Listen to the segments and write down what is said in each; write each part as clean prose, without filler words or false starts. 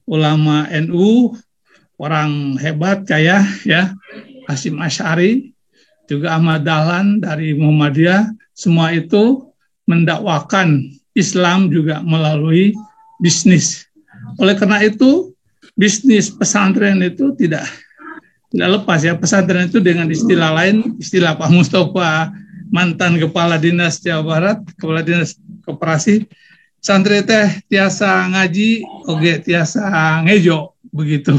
ulama NU, orang hebat kayak ya Hasyim Asy'ari, juga Ahmad Dahlan dari Muhammadiyah, semua itu mendakwakan Islam juga melalui bisnis. Oleh karena itu, bisnis pesantren itu tidak lepas ya. Pesantren itu dengan istilah lain, istilah Pak Mustafa, mantan Kepala Dinas Jawa Barat, Kepala Dinas Koperasi, santri teh tiasa ngaji, oge tiasa ngejo, begitu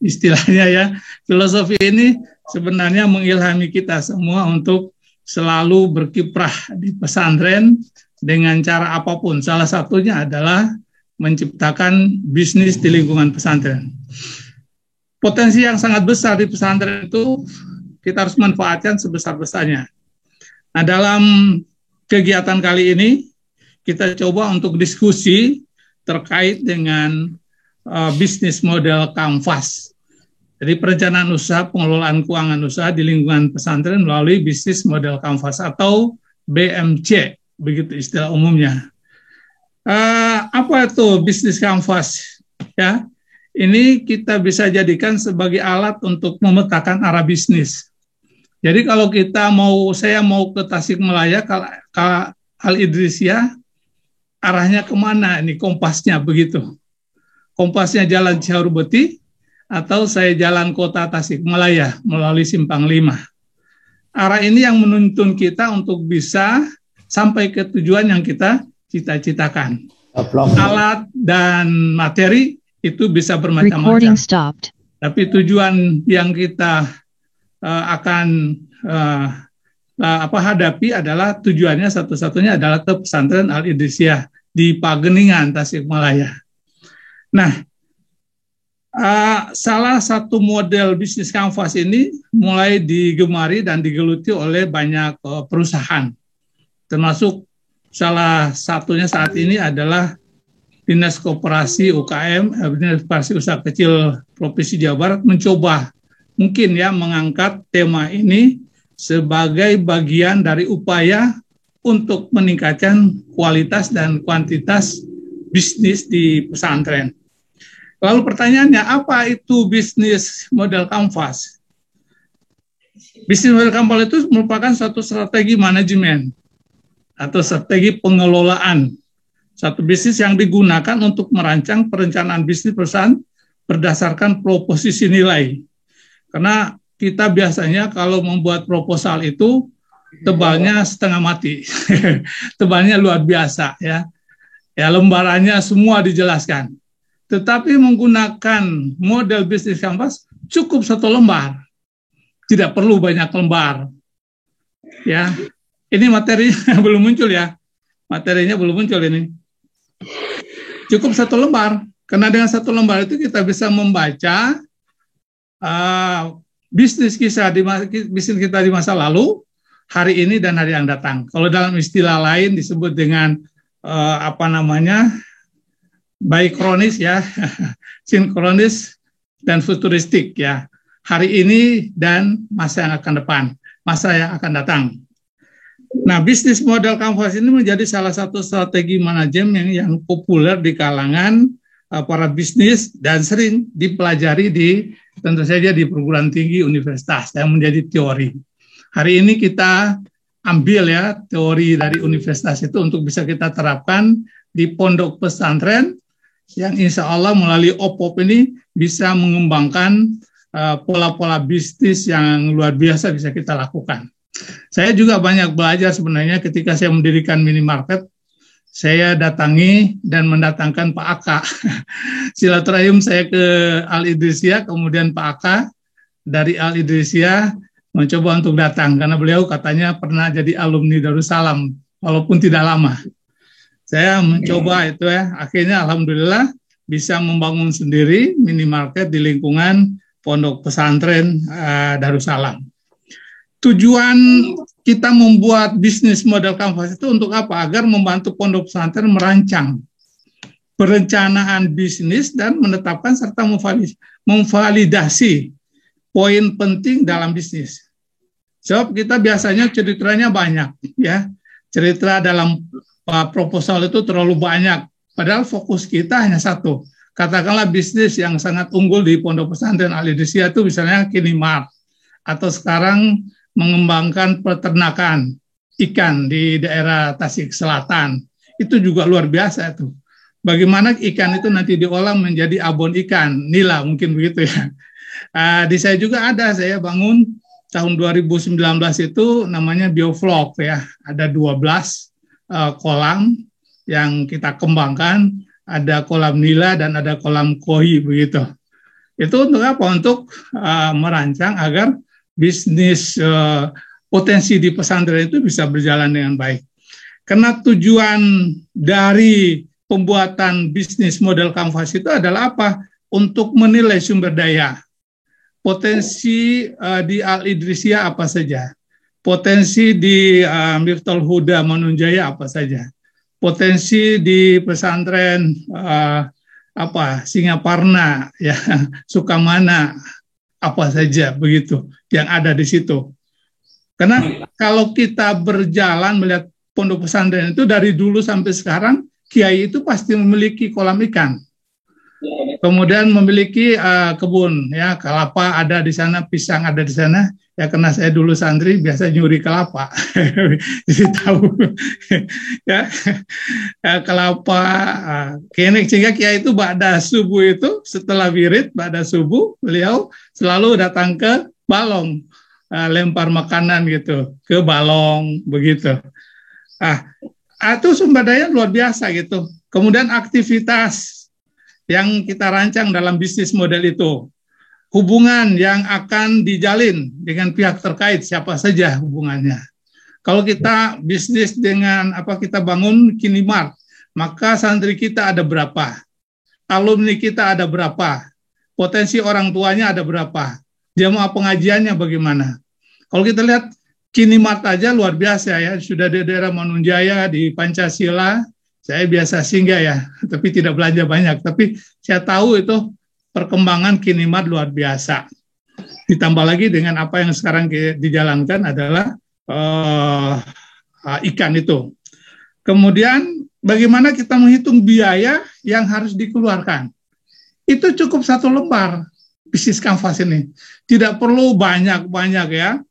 istilahnya ya. Filosofi ini sebenarnya mengilhami kita semua untuk selalu berkiprah di pesantren dengan cara apapun. Salah satunya adalah menciptakan bisnis di lingkungan pesantren. Potensi yang sangat besar di pesantren itu kita harus manfaatkan sebesar-besarnya. Nah, dalam kegiatan kali ini kita coba untuk diskusi terkait dengan bisnis model kanvas. Jadi perencanaan usaha, pengelolaan keuangan usaha di lingkungan pesantren melalui bisnis model kanvas atau BMC, begitu istilah umumnya. Apa itu bisnis kanvas? Ya, ini kita bisa jadikan sebagai alat untuk memetakan arah bisnis. Jadi kalau saya mau ke Tasikmalaya, ke Al-Idrisiyah, arahnya kemana? Ini kompasnya begitu. Kompasnya jalan Ciharurbeti atau saya jalan kota Tasikmalaya melalui Simpang 5. Arah ini yang menuntun kita untuk bisa sampai ke tujuan yang kita cita-citakan. Alat dan materi itu bisa bermacam-macam. Tapi tujuan yang kita akan hadapi adalah tujuannya satu-satunya adalah ke pesantren Al-Idrisiyah di Pageningan, Tasikmalaya. Nah, salah satu model bisnis kanvas ini mulai digemari dan digeluti oleh banyak perusahaan, termasuk salah satunya saat ini adalah Dinas Koperasi UKM, Dinas Koperasi Usaha Kecil Provinsi Jawa Barat mencoba mungkin ya mengangkat tema ini sebagai bagian dari upaya untuk meningkatkan kualitas dan kuantitas bisnis di pesantren. Lalu pertanyaannya, apa itu bisnis model kanvas? Bisnis model kanvas itu merupakan satu strategi manajemen atau strategi pengelolaan satu bisnis yang digunakan untuk merancang perencanaan bisnis perusahaan berdasarkan proposisi nilai. Karena kita biasanya kalau membuat proposal itu tebalnya setengah mati, tebalnya luar biasa ya. Ya, lembarannya semua dijelaskan. Tetapi menggunakan model bisnis kanvas cukup satu lembar, tidak perlu banyak lembar. Ya, ini materinya belum muncul ya, materinya belum muncul ini. Cukup satu lembar, karena dengan satu lembar itu kita bisa membaca bisnis kita di masa lalu, hari ini dan hari yang datang. Kalau dalam istilah lain disebut dengan baikronis ya, sinkronis dan futuristik ya. Hari ini dan masa yang akan depan, masa yang akan datang. Nah, bisnis model kanvas ini menjadi salah satu strategi manajemen yang populer di kalangan para bisnis dan sering dipelajari tentu saja di perguruan tinggi universitas yang menjadi teori. Hari ini kita ambil ya teori dari universitas itu untuk bisa kita terapkan di pondok pesantren yang insya Allah melalui OPOP ini bisa mengembangkan pola-pola bisnis yang luar biasa bisa kita lakukan. Saya juga banyak belajar sebenarnya ketika saya mendirikan minimarket. Saya datangi dan mendatangkan Pak Aka. Silaturahim saya ke Al-Idrisiyah, kemudian Pak Aka dari Al-Idrisiyah mencoba untuk datang, karena beliau katanya pernah jadi alumni Darussalam, walaupun tidak lama. Saya mencoba itu ya, akhirnya Alhamdulillah bisa membangun sendiri minimarket di lingkungan pondok pesantren Darussalam. Tujuan kita membuat bisnis model kanvas itu untuk apa? Agar membantu pondok pesantren merancang perencanaan bisnis dan menetapkan serta memvalidasi poin penting dalam bisnis. Sebab kita biasanya ceritanya banyak, ya. Cerita dalam proposal itu terlalu banyak, padahal fokus kita hanya satu. Katakanlah bisnis yang sangat unggul di Pondok Pesantren Al-Idrisiyah itu misalnya Kinimart, atau sekarang mengembangkan peternakan ikan di daerah Tasik Selatan. Itu juga luar biasa itu. Bagaimana ikan itu nanti diolah menjadi abon ikan, nila mungkin begitu ya. Di saya juga ada, saya bangun tahun 2019 itu namanya Bioflok ya. Ada 12 kolam yang kita kembangkan, ada kolam nila dan ada kolam koi begitu. Itu untuk apa? Untuk merancang agar bisnis potensi di pesantren itu bisa berjalan dengan baik. Karena tujuan dari pembuatan bisnis model kanvas itu adalah apa? Untuk menilai sumber daya. Potensi di Al-Idrisiyah apa saja? Potensi di Miftahul Huda Manunjaya apa saja? Potensi di pesantren Singaparna ya, Sukamana apa saja begitu yang ada di situ. Karena kalau kita berjalan melihat pondok pesantren itu dari dulu sampai sekarang, kiai itu pasti memiliki kolam ikan. Kemudian memiliki kebun, ya, kelapa ada di sana, pisang ada di sana. Ya, karena saya dulu santri biasa nyuri kelapa, jadi tahu. Ya, kelapa, sehingga kiai itu ba'da subuh itu setelah wirid ba'da subuh beliau selalu datang ke balong, lempar makanan gitu ke balong begitu. Itu sumber daya luar biasa gitu. Kemudian aktivitas yang kita rancang dalam bisnis model itu, hubungan yang akan dijalin dengan pihak terkait siapa saja hubungannya. Kalau kita bisnis dengan kita bangun Kinimart, maka santri kita ada berapa, alumni kita ada berapa, potensi orang tuanya ada berapa, jamaah pengajiannya bagaimana. Kalau kita lihat Kinimart aja luar biasa ya, sudah di daerah Manunjaya di Pancasila. Saya biasa singgah ya, tapi tidak belanja banyak. Tapi saya tahu itu perkembangan Kinimart luar biasa. Ditambah lagi dengan apa yang sekarang dijalankan adalah ikan itu. Kemudian bagaimana kita menghitung biaya yang harus dikeluarkan. Itu cukup 1 lembar bisnis kanvas ini. Tidak perlu banyak-banyak ya.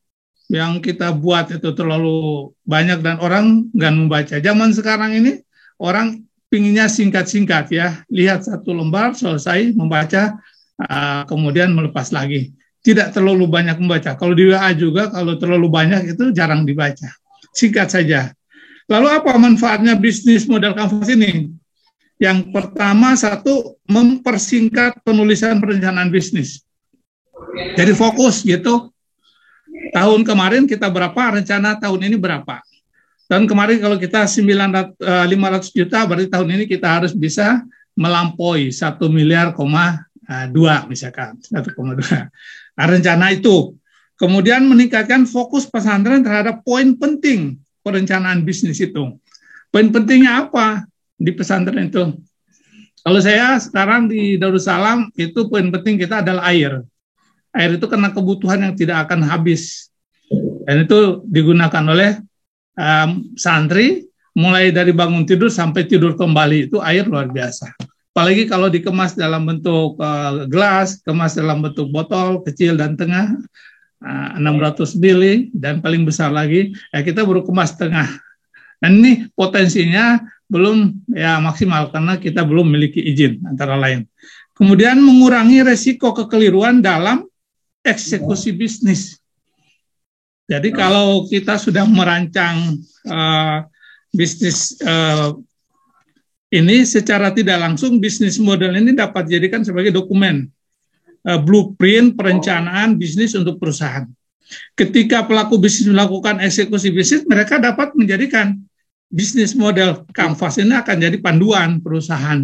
Yang kita buat itu terlalu banyak dan orang nggak membaca. Zaman sekarang ini orang pinginnya singkat-singkat ya, lihat 1 lembar selesai membaca, kemudian melepas lagi. Tidak terlalu banyak membaca. Kalau di WA juga kalau terlalu banyak itu jarang dibaca. Singkat saja. Lalu apa manfaatnya bisnis model kanvas ini? Yang pertama, 1, mempersingkat penulisan perencanaan bisnis. Jadi fokus gitu. Tahun kemarin kita berapa, rencana tahun ini berapa. Tahun kemarin kalau kita 500 juta, berarti tahun ini kita harus bisa melampaui 1,2 miliar misalkan, 1,2. Nah, rencana itu. Kemudian meningkatkan fokus pesantren terhadap poin penting perencanaan bisnis itu. Poin pentingnya apa di pesantren itu? Kalau saya sekarang di Darussalam, itu poin penting kita adalah air. Air itu karena kebutuhan yang tidak akan habis. Dan itu digunakan oleh santri, mulai dari bangun tidur sampai tidur kembali, itu air luar biasa. Apalagi kalau dikemas dalam bentuk gelas, kemas dalam bentuk botol kecil dan tengah, 600 mili, dan paling besar lagi, ya kita baru kemas tengah. Dan ini potensinya belum ya maksimal, karena kita belum memiliki izin, antara lain. Kemudian mengurangi resiko kekeliruan dalam eksekusi bisnis. Jadi kalau kita sudah merancang bisnis ini, secara tidak langsung bisnis model ini dapat dijadikan sebagai dokumen blueprint perencanaan bisnis untuk perusahaan. Ketika pelaku bisnis melakukan eksekusi bisnis, mereka dapat menjadikan bisnis model kanvas ini akan jadi panduan perusahaan.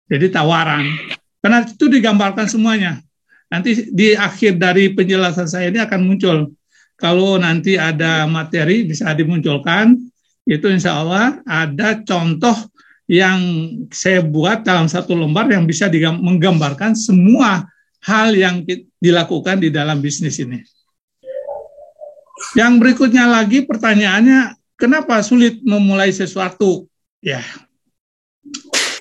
Jadi tawaran. Karena itu digambarkan semuanya. Nanti di akhir dari penjelasan saya ini akan muncul. Kalau nanti ada materi bisa dimunculkan, itu insya Allah ada contoh yang saya buat dalam 1 lembar yang bisa menggambarkan semua hal yang dilakukan di dalam bisnis ini. Yang berikutnya lagi pertanyaannya, kenapa sulit memulai sesuatu? Ya,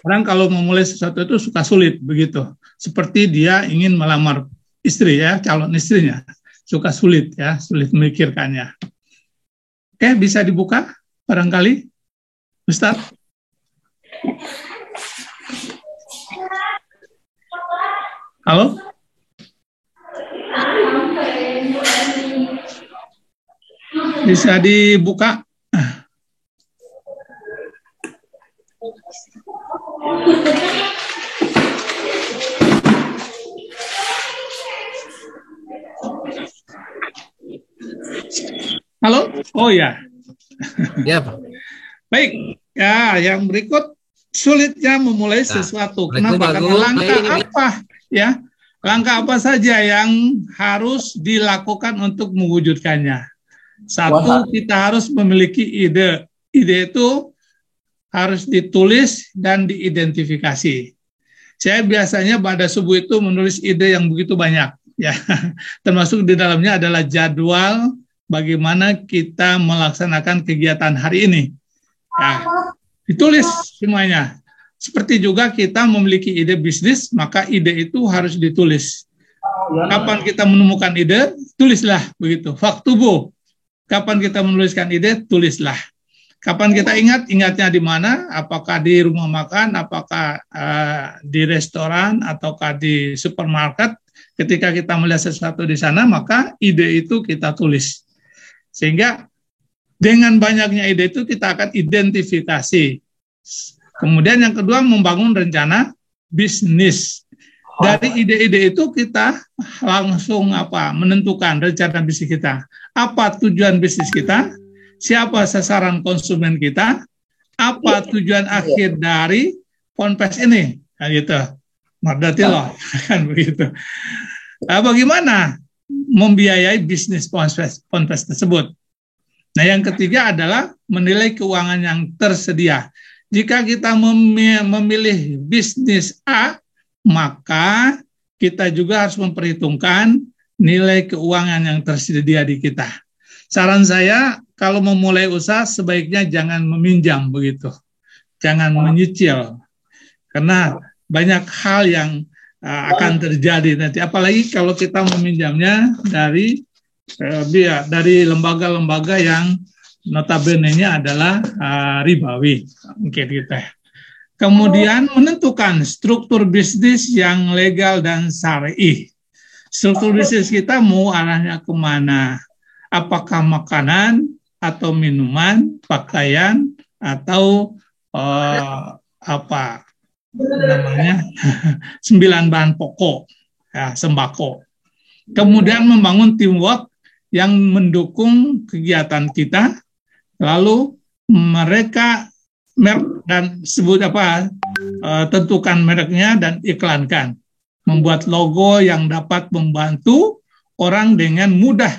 Orang kalau memulai sesuatu itu suka sulit begitu. Seperti dia ingin melamar istri ya, calon istrinya. Suka sulit ya, sulit memikirkannya. Oke, bisa dibuka barangkali, Ustaz? Halo? Bisa dibuka? Halo? Oh ya. Ya, Pak. Baik. Ya, yang berikut sulitnya memulai sesuatu. Kenapa? Karena langkah apa? Ya, langkah apa saja yang harus dilakukan untuk mewujudkannya? Satu, kita harus memiliki ide. Ide itu harus ditulis dan diidentifikasi. Saya biasanya pada subuh itu menulis ide yang begitu banyak, ya. Termasuk di dalamnya adalah jadwal bagaimana kita melaksanakan kegiatan hari ini. Ya, ditulis semuanya. Seperti juga kita memiliki ide bisnis, maka ide itu harus ditulis. Kapan kita menemukan ide, tulislah begitu. Faktubo. Kapan kita menuliskan ide, tulislah. Kapan kita ingat, ingatnya di mana? Apakah di rumah makan, apakah di restoran, ataukah di supermarket? Ketika kita melihat sesuatu di sana, maka ide itu kita tulis. Sehingga dengan banyaknya ide itu kita akan identifikasi. Kemudian yang kedua, membangun rencana bisnis. Dari ide-ide itu kita langsung menentukan rencana bisnis kita. Apa tujuan bisnis kita? Siapa sasaran konsumen kita? Apa tujuan akhir dari Ponpes ini? Nah, gitu. Mardati loh, kan begitu. Nah, bagaimana membiayai bisnis Ponpes tersebut? Nah, yang ketiga adalah menilai keuangan yang tersedia. Jika kita memilih bisnis A, maka kita juga harus memperhitungkan nilai keuangan yang tersedia di kita. Saran saya, kalau memulai usaha sebaiknya jangan meminjam begitu. Jangan menyicil. Karena banyak hal yang akan terjadi nanti. Apalagi kalau kita meminjamnya dari lembaga-lembaga yang notabene-nya adalah ribawi. Mungkin gitu ya. Kemudian menentukan struktur bisnis yang legal dan syar'i. Struktur bisnis kita mau arahnya kemana? Apakah makanan atau minuman, pakaian, atau apa namanya 9 bahan pokok, ya, sembako. Kemudian membangun teamwork yang mendukung kegiatan kita, lalu mereka dan tentukan mereknya dan iklankan. Membuat logo yang dapat membantu orang dengan mudah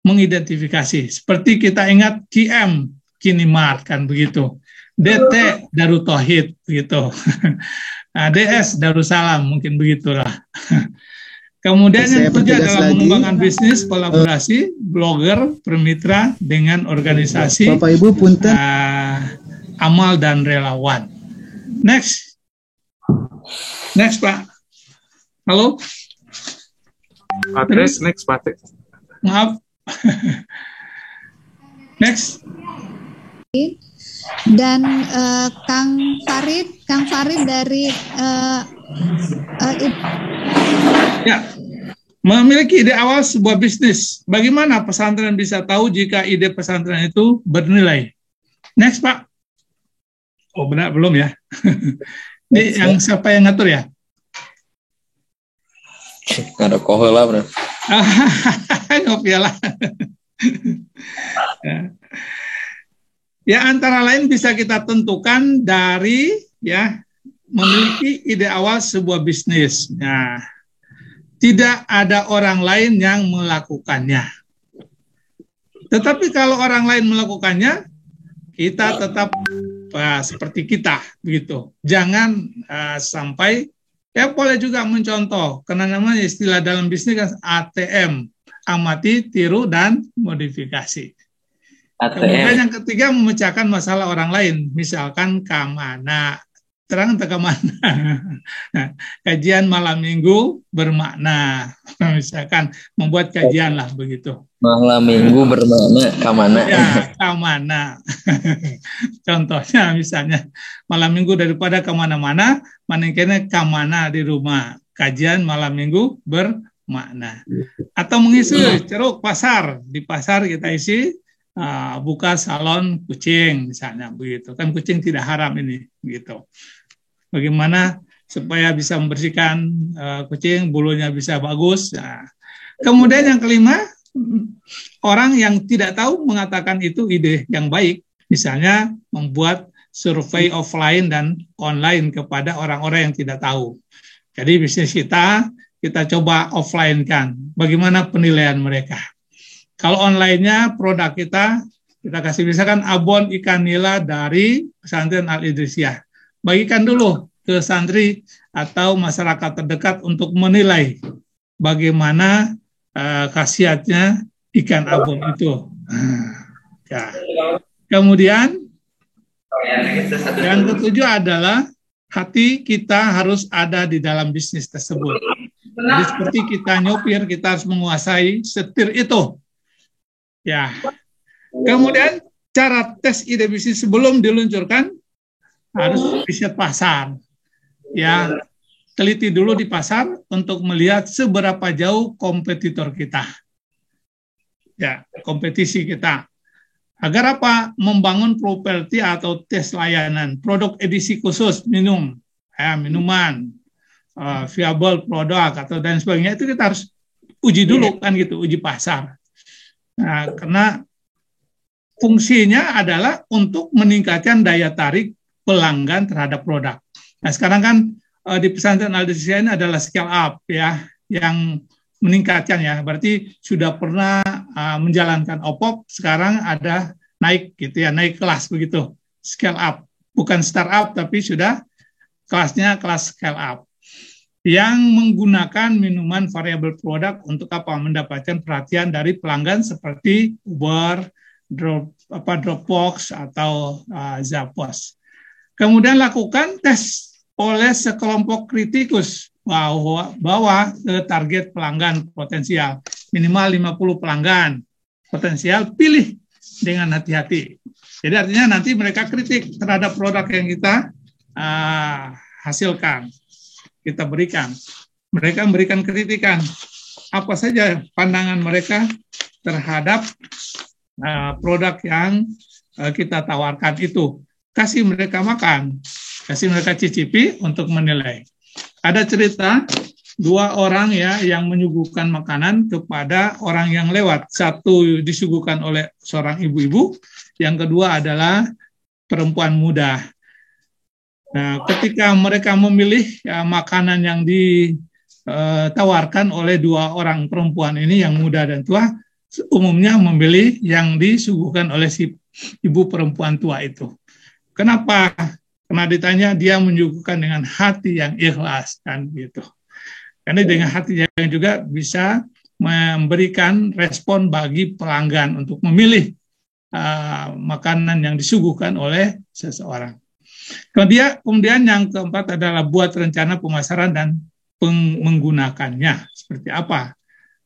mengidentifikasi. Seperti kita ingat KM, Kinimart, kan begitu. DT, Darut Tauhid, begitu. DS, Darussalam, mungkin begitulah. Kemudian yang ketiga adalah mengembangkan bisnis, kolaborasi, blogger, bermitra dengan organisasi, Bapak Ibu punten, amal dan relawan. Next, Pak. Halo. Terus next, Pak. Maaf. Next. Dan Kang Farid dari ya, memiliki ide awal sebuah bisnis. Bagaimana pesantren bisa tahu jika ide pesantren itu bernilai? Next, Pak. Oh, benar belum ya? Ini yang siapa yang ngatur ya? Ada kohol lah, bro. Ngopi lah. Ya, antara lain bisa kita tentukan dari ya memiliki ide awal sebuah bisnis. Nah, tidak ada orang lain yang melakukannya. Tetapi kalau orang lain melakukannya, kita tetap seperti kita, begitu. Jangan sampai, ya boleh juga mencontoh, karena namanya istilah dalam bisnis kan ATM, amati, tiru, dan modifikasi. Kemudian yang ketiga, memecahkan masalah orang lain, misalkan keamanan, terang teka mana. Nah, kajian malam minggu bermakna. Misalkan membuat kajian lah begitu. Malam minggu bermakna kamana. Ya, kamana. Contohnya misalnya malam minggu daripada kemana-mana, maningkene kamana di rumah. Kajian malam minggu bermakna. Atau mengisi ceruk pasar. Di pasar kita isi buka salon kucing misalnya begitu. Kan kucing tidak haram ini gitu. Bagaimana supaya bisa membersihkan kucing, bulunya bisa bagus. Nah, kemudian yang kelima, orang yang tidak tahu mengatakan itu ide yang baik. Misalnya membuat survei offline dan online kepada orang-orang yang tidak tahu. Jadi bisnis kita coba offline kan. Bagaimana penilaian mereka? Kalau online-nya produk kita kasih misalkan abon ikan nila dari pesantren Al-Idrisiyah. Bagikan dulu ke santri atau masyarakat terdekat untuk menilai bagaimana khasiatnya ikan abon itu. Ya. Kemudian yang ketujuh adalah hati kita harus ada di dalam bisnis tersebut. Jadi seperti kita nyopir, kita harus menguasai setir itu. Ya. Kemudian cara tes ide bisnis sebelum diluncurkan harus riset pasar. Ya, teliti dulu di pasar untuk melihat seberapa jauh kompetitor kita. Ya, kompetisi kita. Agar apa? Membangun properti atau tes layanan, produk edisi khusus minuman, viable produk atau dan sebagainya itu kita harus uji dulu kan gitu, uji pasar. Nah, karena fungsinya adalah untuk meningkatkan daya tarik pelanggan terhadap produk. Nah, sekarang kan di pesantren Al-Idrisiyah ini adalah scale up ya, yang meningkatkan ya. Berarti sudah pernah menjalankan OPOP, sekarang ada naik gitu ya, naik kelas begitu. Scale up, bukan startup tapi sudah kelasnya kelas scale up. Yang menggunakan minuman variable product untuk apa? Mendapatkan perhatian dari pelanggan seperti Uber, Dropbox atau Zappos. Kemudian lakukan tes oleh sekelompok kritikus bahwa ke target pelanggan potensial minimal 50 pelanggan potensial, pilih dengan hati-hati. Jadi artinya nanti mereka kritik terhadap produk yang kita hasilkan, kita berikan. Mereka memberikan kritikan apa saja pandangan mereka terhadap produk yang kita tawarkan itu. Kasih mereka makan, kasih mereka cicipi untuk menilai. Ada cerita dua orang ya yang menyuguhkan makanan kepada orang yang lewat. Satu disuguhkan oleh seorang ibu-ibu, yang kedua adalah perempuan muda. Nah, ketika mereka memilih makanan yang ditawarkan oleh dua orang perempuan ini, yang muda dan tua, umumnya memilih yang disuguhkan oleh si ibu perempuan tua itu. Kenapa? Karena ditanya dia menyuguhkan dengan hati yang ikhlas kan gitu. Karena dengan hati yang juga bisa memberikan respon bagi pelanggan untuk memilih makanan yang disuguhkan oleh seseorang. Kemudian yang keempat adalah buat rencana pemasaran dan menggunakannya. Seperti apa?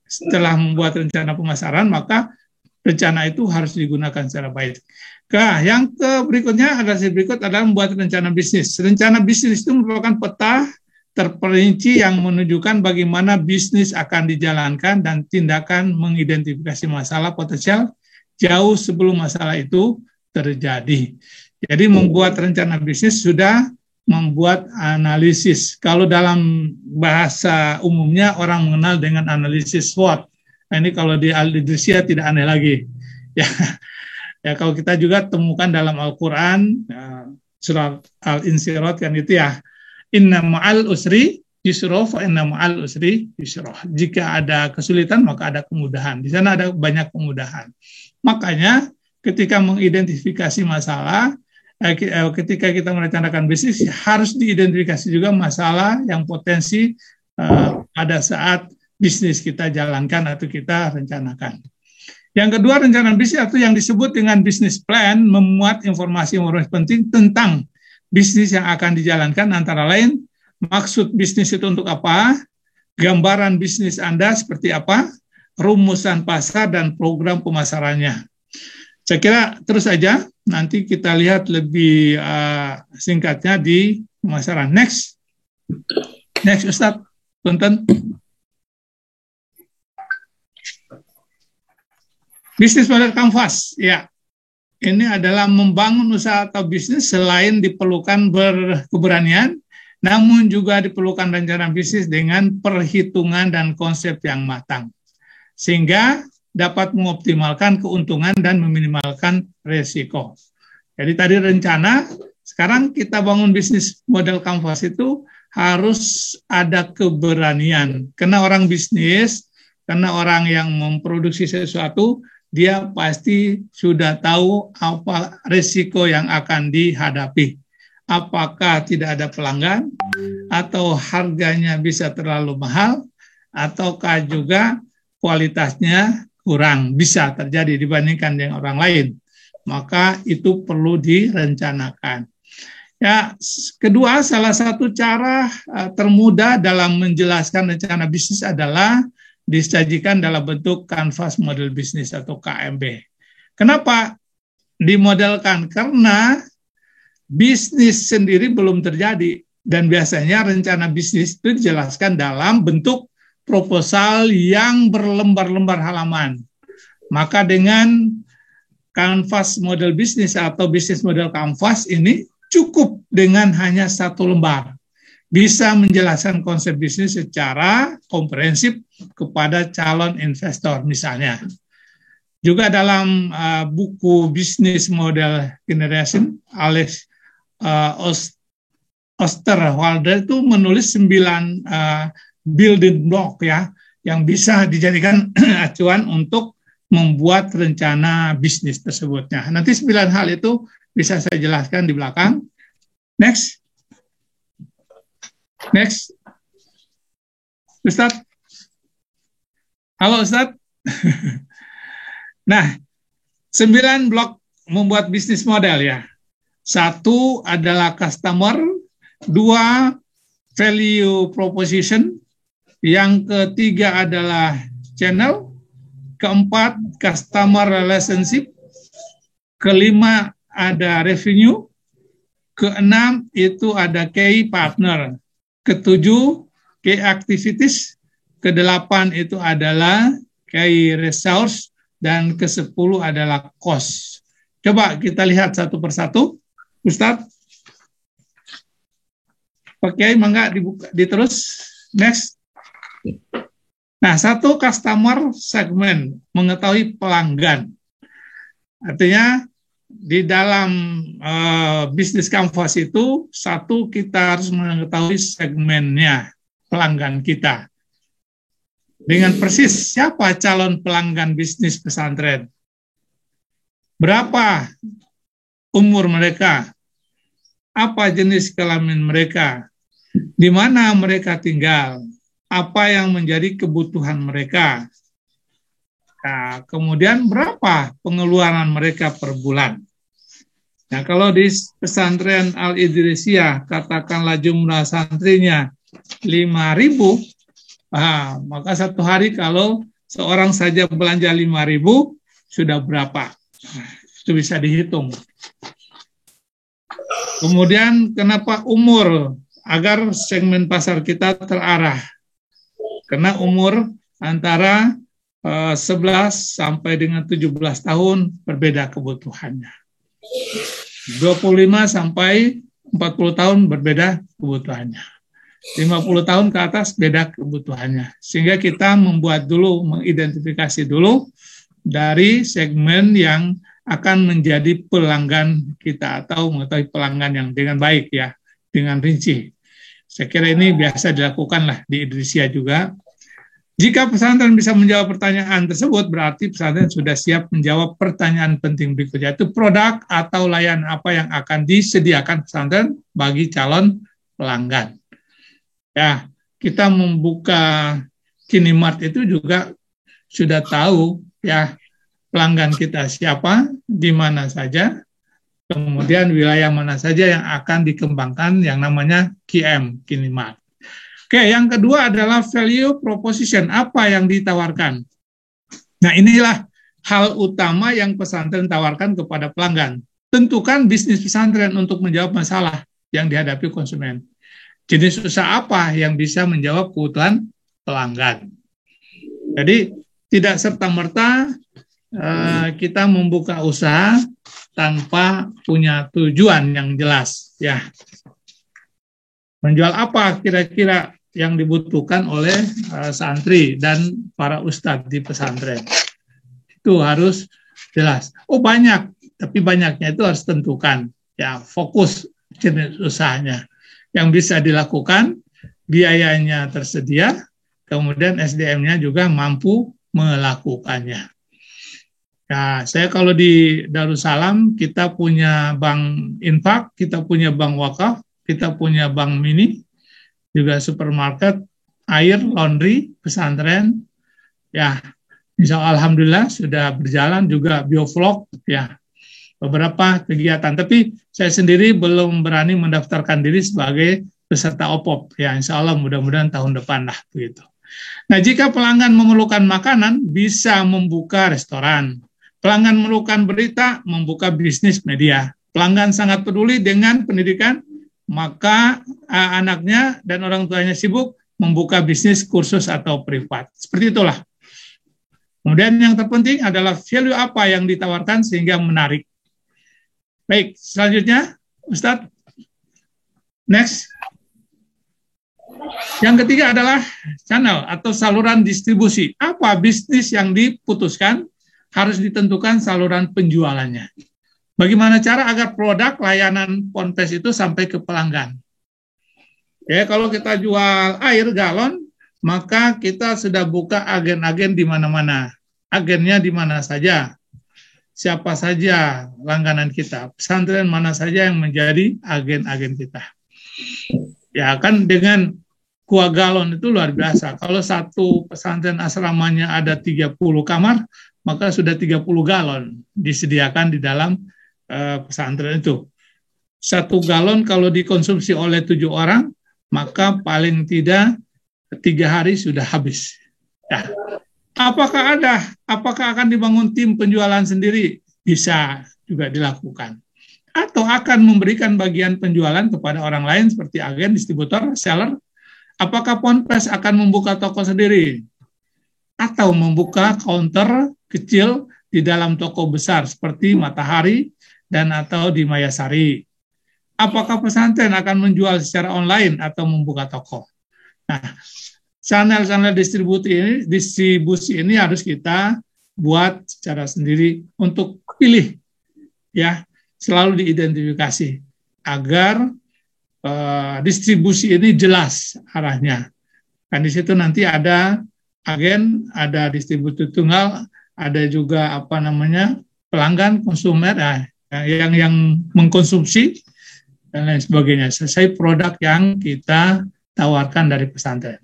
Setelah membuat rencana pemasaran, maka rencana itu harus digunakan secara baik. Yang berikutnya adalah membuat rencana bisnis. Rencana bisnis itu merupakan peta terperinci yang menunjukkan bagaimana bisnis akan dijalankan dan tindakan mengidentifikasi masalah potensial jauh sebelum masalah itu terjadi. Jadi membuat rencana bisnis sudah membuat analisis. Kalau dalam bahasa umumnya orang mengenal dengan analisis SWOT. Nah, ini kalau di Al-Idrisiyah tidak aneh lagi. Ya, kalau kita juga temukan dalam Al-Quran, surah Al-Insyirah kan itu ya, inna ma'al usri yusra fa inna ma'al usri yusra. Jika ada kesulitan maka ada kemudahan. Di sana ada banyak kemudahan. Makanya ketika mengidentifikasi masalah, ketika kita merencanakan bisnis, harus diidentifikasi juga masalah yang potensi pada saat bisnis kita jalankan atau kita rencanakan. Yang kedua, rencana bisnis atau yang disebut dengan business plan memuat informasi penting tentang bisnis yang akan dijalankan, antara lain maksud bisnis itu untuk apa, gambaran bisnis Anda seperti apa, rumusan pasar, dan program pemasarannya. Saya kira terus saja, nanti kita lihat lebih singkatnya di pemasaran. Next Ustadz, punten. Bisnis model kanvas, ya. Ini adalah membangun usaha atau bisnis selain diperlukan berkeberanian, namun juga diperlukan rencana bisnis dengan perhitungan dan konsep yang matang, sehingga dapat mengoptimalkan keuntungan dan meminimalkan resiko. Jadi tadi rencana, sekarang kita bangun bisnis model kanvas itu harus ada keberanian. Karena orang bisnis, karena orang yang memproduksi sesuatu, dia pasti sudah tahu apa resiko yang akan dihadapi. Apakah tidak ada pelanggan, atau harganya bisa terlalu mahal, ataukah juga kualitasnya kurang, bisa terjadi dibandingkan dengan orang lain. Maka itu perlu direncanakan. Ya, kedua, salah satu cara termudah dalam menjelaskan rencana bisnis adalah disajikan dalam bentuk kanvas model bisnis atau KMB. Kenapa dimodelkan? Karena bisnis sendiri belum terjadi, dan biasanya rencana bisnis itu dijelaskan dalam bentuk proposal yang berlembar-lembar halaman. Maka dengan kanvas model bisnis atau bisnis model kanvas ini cukup dengan hanya 1 lembar. Bisa menjelaskan konsep bisnis secara komprehensif kepada calon investor misalnya. Juga dalam buku Business Model Generation, Alex Osterwalder itu menulis 9 building block ya, yang bisa dijadikan acuan untuk membuat rencana bisnis tersebutnya. Nanti 9 hal itu bisa saya jelaskan di belakang. Next. Ustadz. Halo Ustadz. Nah, 9 blok membuat bisnis model ya. 1 adalah customer, 2 value proposition, yang ketiga adalah channel, keempat customer relationship, kelima ada revenue, keenam itu ada key partner, ketujuh key activities, kedelapan itu adalah key resource, dan ke-10 adalah cost. Coba kita lihat satu persatu, Ustadz. Oke, mangga dibuka, diterus. Next. Nah, 1 customer segment, mengetahui pelanggan. Artinya di dalam bisnis kanvas itu, 1 kita harus mengetahui segmennya, pelanggan kita. Dengan persis siapa calon pelanggan bisnis pesantren. Berapa umur mereka? Apa jenis kelamin mereka? Di mana mereka tinggal? Apa yang menjadi kebutuhan mereka? Nah, kemudian berapa pengeluaran mereka per bulan? Nah, kalau di pesantren Al-Idrisiyah, katakanlah jumlah santrinya 5.000, maka 1 hari kalau seorang saja belanja 5.000, sudah berapa? Nah, itu bisa dihitung. Kemudian kenapa umur? Agar segmen pasar kita terarah. Karena umur antara 11 sampai dengan 17 tahun berbeda kebutuhannya. 25 sampai 40 tahun berbeda kebutuhannya. 50 tahun ke atas beda kebutuhannya. Sehingga kita membuat dulu, mengidentifikasi dulu dari segmen yang akan menjadi pelanggan kita, atau mengetahui pelanggan yang dengan baik ya, dengan rinci. Saya kira ini biasa dilakukan lah di Idrisiyah juga. Jika pesantren bisa menjawab pertanyaan tersebut, berarti pesantren sudah siap menjawab pertanyaan penting berikutnya, yaitu produk atau layanan apa yang akan disediakan pesantren bagi calon pelanggan. Ya, kita membuka Kinimart itu juga sudah tahu ya pelanggan kita siapa, di mana saja, Kemudian wilayah mana saja yang akan dikembangkan yang namanya KM, Kinimart. Oke, yang kedua adalah value proposition. Apa yang ditawarkan? Nah, inilah hal utama yang pesantren tawarkan kepada pelanggan. Tentukan bisnis pesantren untuk menjawab masalah yang dihadapi konsumen. Jenis usaha apa yang bisa menjawab kebutuhan pelanggan. Jadi, tidak serta-merta kita membuka usaha tanpa punya tujuan yang jelas. Ya, menjual apa kira-kira yang dibutuhkan oleh santri dan para ustadz di pesantren. Itu harus jelas. Oh banyak, tapi banyaknya itu harus tentukan. Ya, fokus jenis usahanya. Yang bisa dilakukan, biayanya tersedia, kemudian SDM-nya juga mampu melakukannya. Nah, saya kalau di Darussalam, kita punya bank infak, kita punya bank wakaf, kita punya bank mini, juga supermarket, air, laundry, pesantren, ya, insya Allah alhamdulillah sudah berjalan juga biovlog, ya, beberapa kegiatan. Tapi saya sendiri belum berani mendaftarkan diri sebagai peserta OPOP, ya, insya Allah mudah-mudahan tahun depan lah begitu. Nah, jika pelanggan memerlukan makanan, bisa membuka restoran. Pelanggan memerlukan berita, membuka bisnis media. Pelanggan sangat peduli dengan pendidikan, maka anaknya dan orang tuanya sibuk membuka bisnis kursus atau privat. Seperti itulah. Kemudian yang terpenting adalah value apa yang ditawarkan sehingga menarik. Baik, selanjutnya, Ustadz. Next. Yang ketiga adalah channel atau saluran distribusi. Apa bisnis yang diputuskan? Harus ditentukan saluran penjualannya. Bagaimana cara agar produk layanan Ponpes itu sampai ke pelanggan? Ya, kalau kita jual air galon, maka kita sudah buka agen-agen di mana-mana. Agennya di mana saja. Siapa saja langganan kita. Pesantren mana saja yang menjadi agen-agen kita. Ya, kan dengan kuah galon itu luar biasa. Kalau satu pesantren asramanya ada 30 kamar, maka sudah 30 galon disediakan di dalam pesantren itu. 1 galon kalau dikonsumsi oleh 7 orang, maka paling tidak 3 hari sudah habis. Ya. Apakah akan dibangun tim penjualan sendiri? Bisa juga dilakukan. Atau akan memberikan bagian penjualan kepada orang lain seperti agen, distributor, seller. Apakah Ponpes akan membuka toko sendiri? Atau membuka counter kecil di dalam toko besar seperti Matahari dan atau di Mayasari. Apakah pesantren akan menjual secara online atau membuka toko? Nah, channel-channel distribusi ini harus kita buat secara sendiri untuk pilih, ya, selalu diidentifikasi agar distribusi ini jelas arahnya. Kan di situ nanti ada agen, ada distributor tunggal, ada juga pelanggan, konsumer, yang mengkonsumsi dan lain sebagainya. Sesuai produk yang kita tawarkan dari pesantren.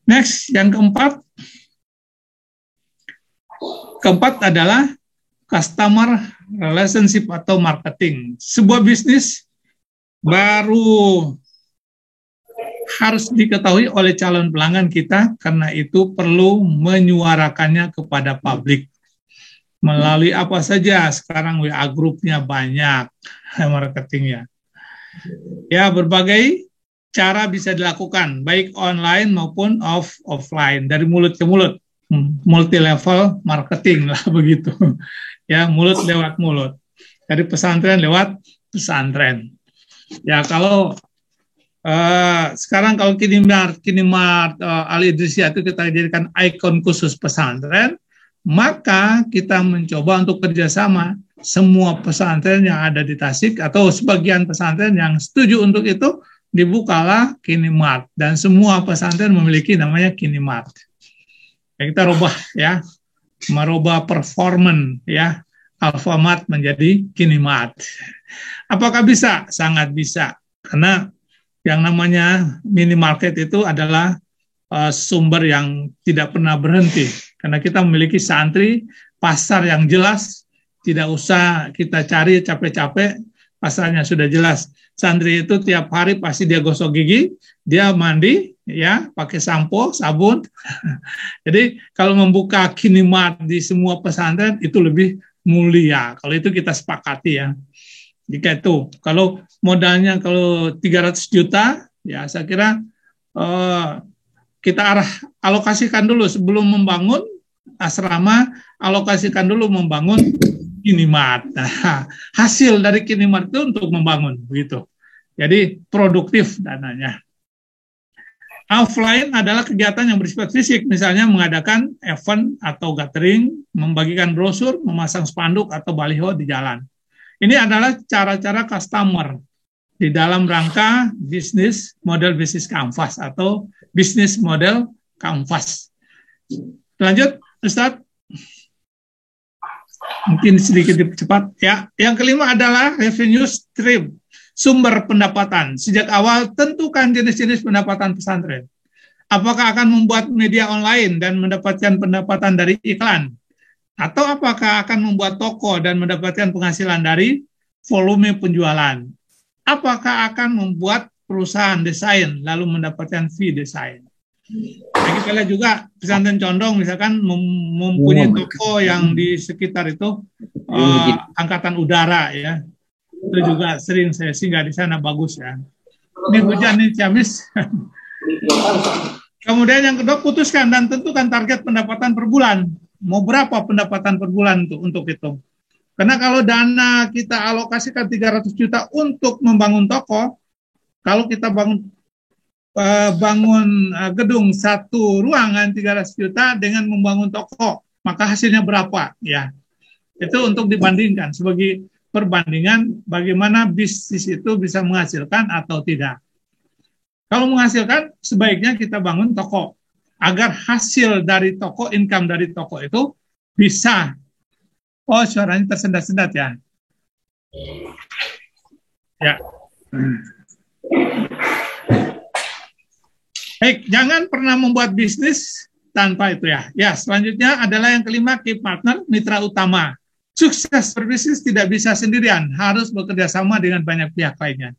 Next, yang keempat adalah customer relationship atau marketing. Sebuah bisnis baru harus diketahui oleh calon pelanggan kita, karena itu perlu menyuarakannya kepada publik. Melalui apa saja, sekarang WA grupnya banyak, marketingnya. Ya, berbagai cara bisa dilakukan, baik online maupun offline, dari mulut ke mulut. Multi level marketing lah begitu. Ya, mulut lewat mulut. Dari pesantren lewat pesantren. Ya, kalau sekarang kalau Kinimart Al-Idrisiyah itu kita jadikan ikon khusus pesantren, maka kita mencoba untuk kerjasama semua pesantren yang ada di Tasik atau sebagian pesantren yang setuju untuk itu, dibukalah Kinimart dan semua pesantren memiliki namanya Kinimart. Ya, kita rubah, ya, merubah performance, ya, Alfamart menjadi Kinimart. Apakah bisa? Sangat bisa, karena yang namanya minimarket itu adalah sumber yang tidak pernah berhenti, karena kita memiliki santri, pasar yang jelas, Tidak usah kita cari capek-capek, pasalnya sudah jelas. Santri itu tiap hari pasti dia gosok gigi, dia mandi, ya, pakai sampo, sabun. Jadi kalau membuka Kinimart di semua pesantren itu lebih mulia. Kalau itu kita sepakati ya. Jika itu, kalau modalnya kalau 300 juta, ya saya kira kita alokasikan dulu sebelum membangun asrama, alokasikan dulu membangun Kinimart. Nah, hasil dari Kinimart itu untuk membangun, begitu. Jadi produktif dananya. Offline adalah kegiatan yang bersifat fisik, misalnya mengadakan event atau gathering, membagikan brosur, memasang spanduk atau baliho di jalan. Ini adalah cara-cara customer di dalam rangka bisnis model bisnis kanvas atau bisnis model kanvas. Lanjut, Ustadz. Mungkin sedikit cepat. Ya, yang kelima adalah revenue stream, sumber pendapatan. Sejak awal tentukan jenis-jenis pendapatan pesantren. Apakah akan membuat media online dan mendapatkan pendapatan dari iklan? Atau apakah akan membuat toko dan mendapatkan penghasilan dari volume penjualan? Apakah akan membuat perusahaan desain lalu mendapatkan fee desain? Nah, kita lihat juga pesantren Condong misalkan mempunyai toko yang di sekitar itu angkatan udara ya. Itu juga sering saya singgah di sana, bagus ya. Ini hujan nih Ciamis. Kemudian yang kedua, putuskan dan tentukan target pendapatan per bulan. Mau berapa pendapatan per bulan untuk itu? Karena kalau dana kita alokasikan 300 juta untuk membangun toko, kalau kita bangun gedung satu ruangan 300 juta dengan membangun toko, maka hasilnya berapa? Ya, itu untuk dibandingkan sebagai perbandingan bagaimana bisnis itu bisa menghasilkan atau tidak. Kalau menghasilkan, sebaiknya kita bangun toko agar hasil dari toko, income dari toko itu bisa. Oh, suaranya tersendat-sendat ya. Ya. Baik, jangan pernah membuat bisnis tanpa itu ya. Ya, selanjutnya adalah yang kelima, key partner, mitra utama. Sukses berbisnis tidak bisa sendirian, harus bekerja sama dengan banyak pihak lainnya.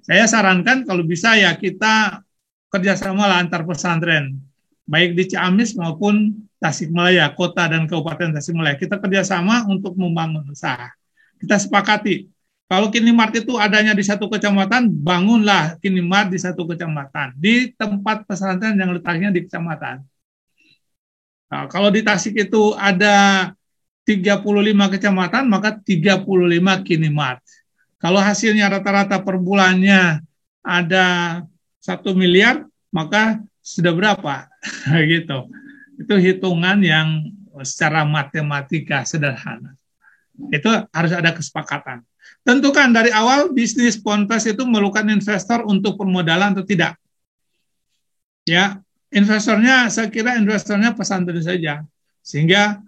Saya sarankan kalau bisa ya kita kerjasama lah antar pesantren, baik di Ciamis maupun Tasikmalaya, kota dan kabupaten Tasikmalaya. Kita kerjasama untuk membangun usaha. Kita sepakati, kalau Kinimart itu adanya di satu kecamatan, bangunlah Kinimart di satu kecamatan, di tempat pesantren yang letaknya di kecamatan. Nah, kalau di Tasik itu ada 35 kecamatan, maka 35 Kinimart. Kalau hasilnya rata-rata per bulannya ada 1 miliar, maka sudah berapa? Gitu. Itu hitungan yang secara matematika sederhana. Itu harus ada kesepakatan. Tentukan dari awal bisnis Ponpes itu memerlukan investor untuk permodalan atau tidak. Ya, investornya saya kira investornya pesantren saja. Sehingga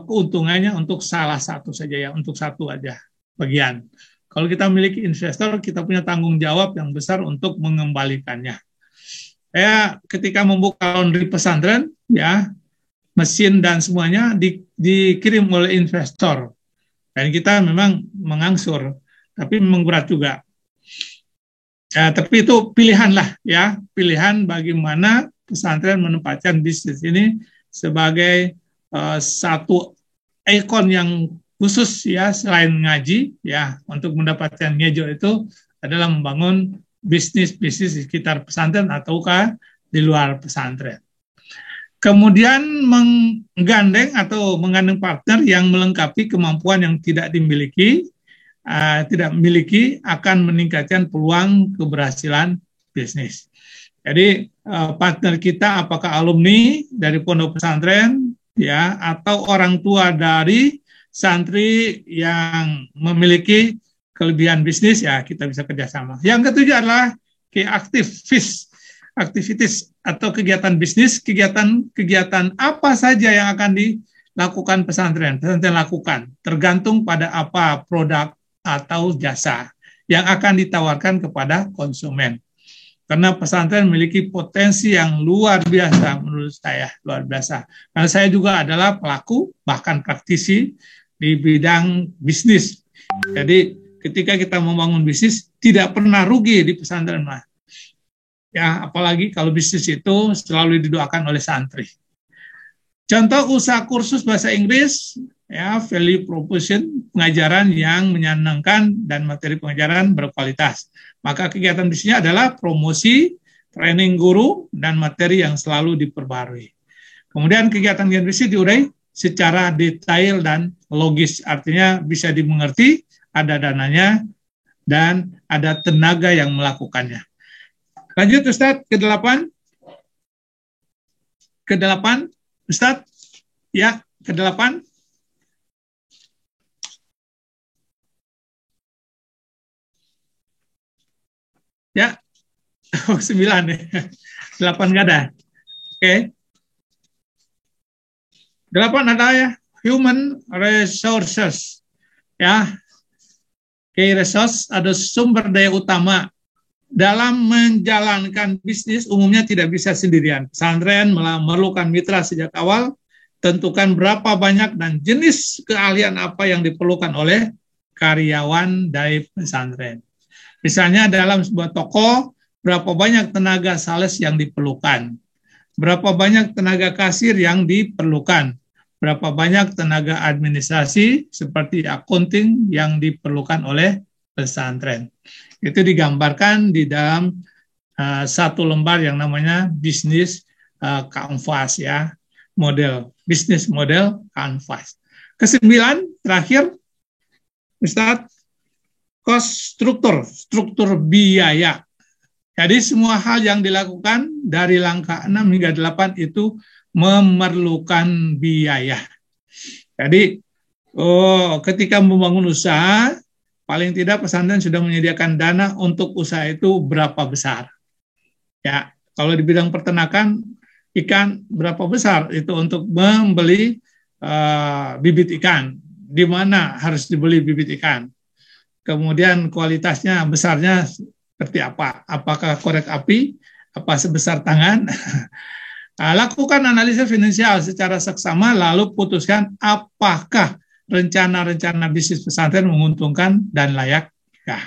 keuntungannya untuk salah satu saja ya, untuk satu aja bagian. Kalau kita memiliki investor, kita punya tanggung jawab yang besar untuk mengembalikannya. Saya ketika membuka laundry pesantren, ya mesin dan semuanya dikirim oleh investor. Dan kita memang mengangsur, tapi memang berat juga. Ya, tapi itu pilihan lah, ya pilihan bagaimana pesantren menempatkan bisnis ini sebagai satu ikon yang khusus ya selain ngaji ya untuk mendapatkan ngejo itu adalah membangun bisnis di sekitar pesantren ataukah di luar pesantren. Kemudian menggandeng atau menggandeng partner yang melengkapi kemampuan yang tidak dimiliki, akan meningkatkan peluang keberhasilan bisnis. Jadi partner kita apakah alumni dari pondok pesantren ya atau orang tua dari santri yang memiliki kelebihan bisnis ya kita bisa kerjasama. Yang ketujuh adalah aktivitas atau kegiatan bisnis, kegiatan apa saja yang akan dilakukan pesantren lakukan, tergantung pada apa produk atau jasa yang akan ditawarkan kepada konsumen. Karena pesantren memiliki potensi yang luar biasa menurut saya, luar biasa. Karena saya juga adalah pelaku, bahkan praktisi di bidang bisnis. Jadi ketika kita membangun bisnis tidak pernah rugi di pesantren, Mas. Ya, apalagi kalau bisnis itu selalu didoakan oleh santri. Contoh usaha kursus bahasa Inggris, ya, value proposition, pengajaran yang menyenangkan dan materi pengajaran berkualitas. Maka kegiatan bisnisnya adalah promosi, training guru, dan materi yang selalu diperbarui. Kemudian kegiatan bisnis diurai secara detail dan logis, artinya bisa dimengerti, ada dananya, dan ada tenaga yang melakukannya. Lanjut Ustadz, ke-8. Ke-8, Ustadz. Ya, ke-8. Ya, 9 ya. 8 nggak ada. Oke. 8 ada ya, human resources. Ya, key resource ada sumber daya utama. Dalam menjalankan bisnis umumnya tidak bisa sendirian. Pesantren memerlukan mitra sejak awal, tentukan berapa banyak dan jenis keahlian apa yang diperlukan oleh karyawan dari pesantren. Misalnya dalam sebuah toko, berapa banyak tenaga sales yang diperlukan, berapa banyak tenaga kasir yang diperlukan, berapa banyak tenaga administrasi seperti accounting yang diperlukan oleh pesantren. Itu digambarkan di dalam satu lembar yang namanya bisnis canvas ya, model bisnis model canvas. Ke-9 terakhir, Ustadz, cost struktur biaya. Jadi semua hal yang dilakukan dari langkah 6 hingga 8 itu memerlukan biaya. Jadi ketika membangun usaha, paling tidak pesantren sudah menyediakan dana untuk usaha itu berapa besar. Ya, kalau di bidang peternakan ikan berapa besar itu untuk membeli bibit ikan. Di mana harus dibeli bibit ikan. Kemudian kualitasnya besarnya seperti apa? Apakah korek api? Apa sebesar tangan? Lakukan analisa finansial secara seksama lalu putuskan apakah rencana-rencana bisnis pesantren menguntungkan dan layak. Ya,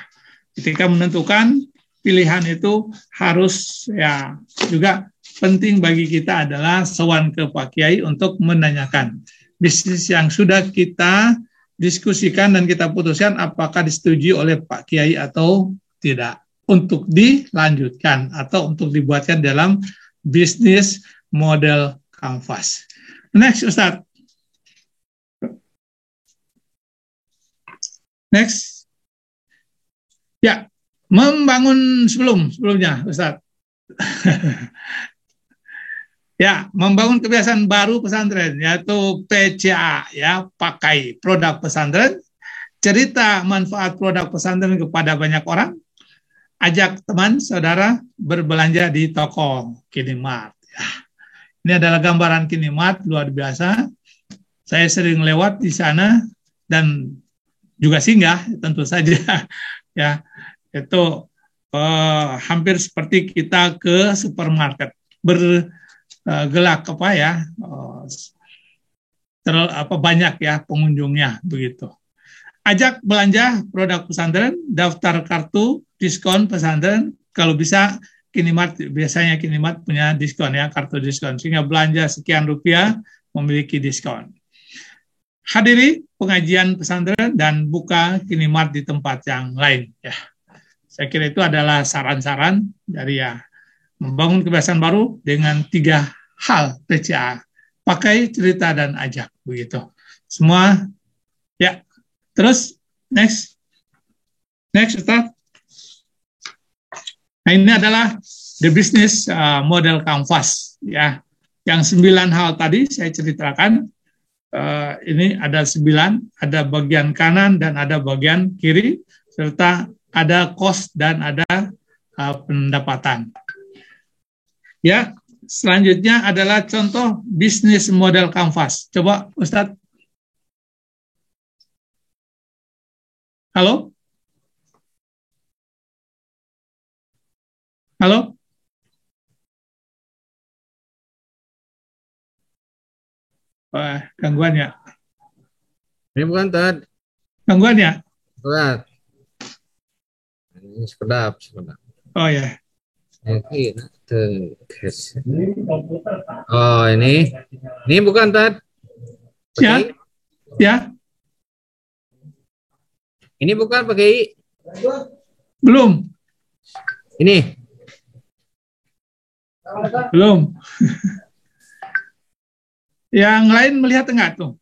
ketika menentukan pilihan itu harus ya juga penting bagi kita adalah sowan ke Pak Kiai untuk menanyakan bisnis yang sudah kita diskusikan dan kita putuskan apakah disetujui oleh Pak Kiai atau tidak untuk dilanjutkan atau untuk dibuatkan dalam bisnis model canvas. Next, Ustadz. Next. Ya, membangun sebelumnya, Ustadz. Ya, membangun kebiasaan baru pesantren, yaitu PCA, ya, pakai produk pesantren, cerita manfaat produk pesantren kepada banyak orang, ajak teman, saudara berbelanja di toko Kinimart. Ya. Ini adalah gambaran Kinimart, luar biasa. Saya sering lewat di sana dan juga singgah tentu saja ya, itu hampir seperti kita ke supermarket bergelak apa ya, banyak ya pengunjungnya begitu. Ajak belanja produk pesantren, daftar kartu diskon pesantren, kalau bisa Kinimart, biasanya Kinimart punya diskon ya, kartu diskon, sehingga belanja sekian rupiah memiliki diskon. Hadiri pengajian pesantren dan buka Kinimart di tempat yang lain. Ya, saya kira itu adalah saran-saran dari ya membangun kebiasaan baru dengan 3 hal PCA: pakai, cerita, dan ajak begitu. Semua ya. Terus next Ustaz. Nah ini adalah the business model canvas ya. Yang 9 hal tadi saya ceritakan. Ini ada 9, ada bagian kanan dan ada bagian kiri, serta ada cost dan ada pendapatan. Ya, selanjutnya adalah contoh bisnis model canvas. Coba Ustadz. Halo? Halo? Gangguan ya? Ini bukan Tad. Gangguan ya? Berat. Ini sekedap. Oh ya. Oh ini bukan Tad. Ya, Pakai ya, ini bukan pakai belum, ini. belum. Yang lain melihat enggak tuh?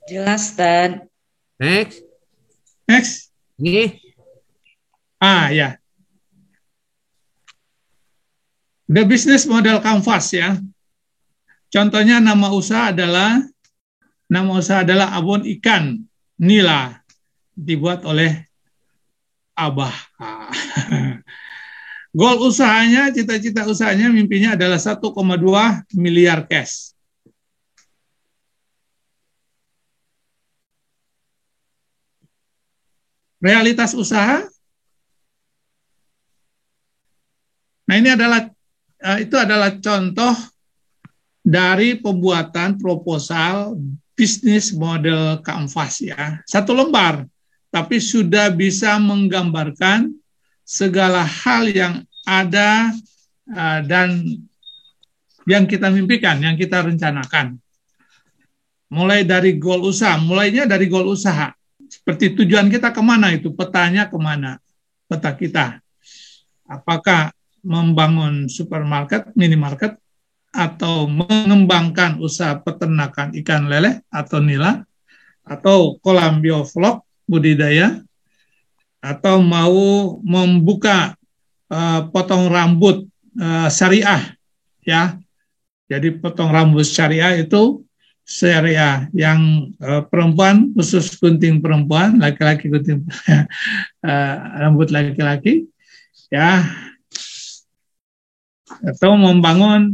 Jelas, Tad. Next. Next. Ini. Ya. The business model canvas ya. Contohnya nama usaha adalah Abon Ikan Nila, dibuat oleh Abah. Goal usahanya, cita-cita usahanya, mimpinya adalah 1,2 miliar cash. Realitas usaha. Nah, ini adalah contoh dari pembuatan proposal bisnis model canvas ya. Satu lembar, tapi sudah bisa menggambarkan segala hal yang ada dan yang kita mimpikan, yang kita rencanakan. Mulai dari goal usaha, mulainya dari goal usaha. Seperti tujuan kita kemana itu, petanya kemana, peta kita. Apakah membangun supermarket, minimarket, atau mengembangkan usaha peternakan ikan lele atau nila, atau kolam bioflok budidaya, atau mau membuka potong rambut syariah ya. Jadi potong rambut syariah itu syariah yang perempuan khusus gunting perempuan, laki-laki gunting rambut laki-laki ya, atau membangun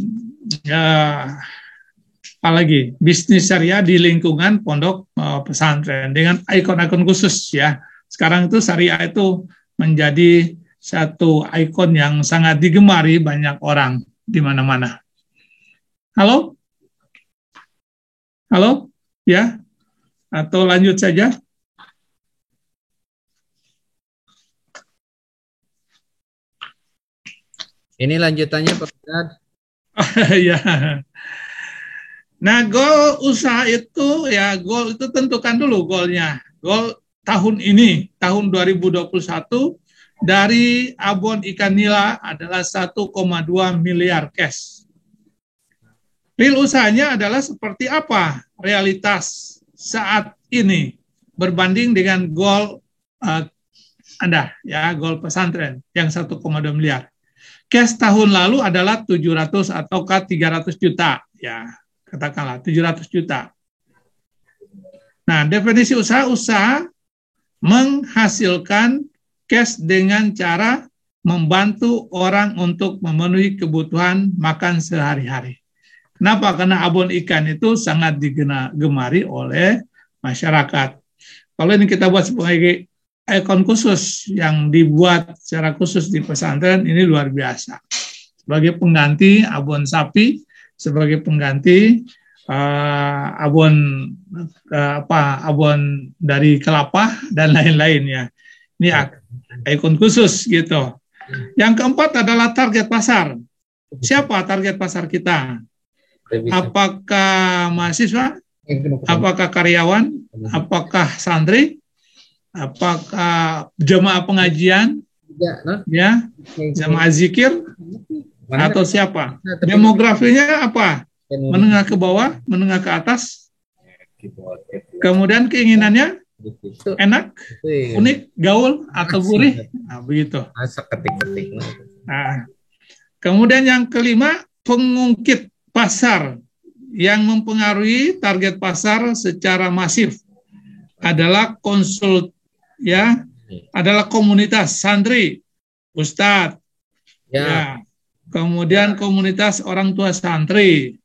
apalagi bisnis syariah di lingkungan pondok pesantren dengan ikon-ikon khusus ya. Sekarang itu syariah itu menjadi satu ikon yang sangat digemari banyak orang di mana-mana. Halo? Halo? Ya? Atau lanjut saja? Ini lanjutannya Pak Ustaz. Ya. Nah, goal usaha itu ya, goal itu tentukan dulu goalnya. Goal tahun ini, tahun 2021 dari Abon Ikan Nila adalah 1,2 miliar cash. Real usahanya adalah seperti apa realitas saat ini berbanding dengan goal Anda ya, goal pesantren yang 1,2 miliar. Cash tahun lalu adalah 700 ataukah 300 juta ya, katakanlah 700 juta. Nah, definisi usaha menghasilkan cash dengan cara membantu orang untuk memenuhi kebutuhan makan sehari-hari. Kenapa? Karena abon ikan itu sangat digemari oleh masyarakat. Kalau ini kita buat sebagai ikon khusus yang dibuat secara khusus di pesantren, ini luar biasa. Sebagai pengganti abon sapi, sebagai pengganti abon dari kelapa dan lain-lain ya. Ini ikon khusus gitu. Yang keempat adalah target pasar. Siapa target pasar kita? Apakah mahasiswa? Apakah karyawan? Apakah santri? Apakah jemaah pengajian? Ya, jemaah zikir? Atau siapa? Demografinya apa? Menengah ke bawah, menengah ke atas. Kemudian keinginannya enak, unik, gaul, atau gurih. Nah, begitu. Nah, kemudian yang kelima, pengungkit pasar yang mempengaruhi target pasar secara masif adalah adalah komunitas santri, ustadz, ya. Kemudian komunitas orang tua santri,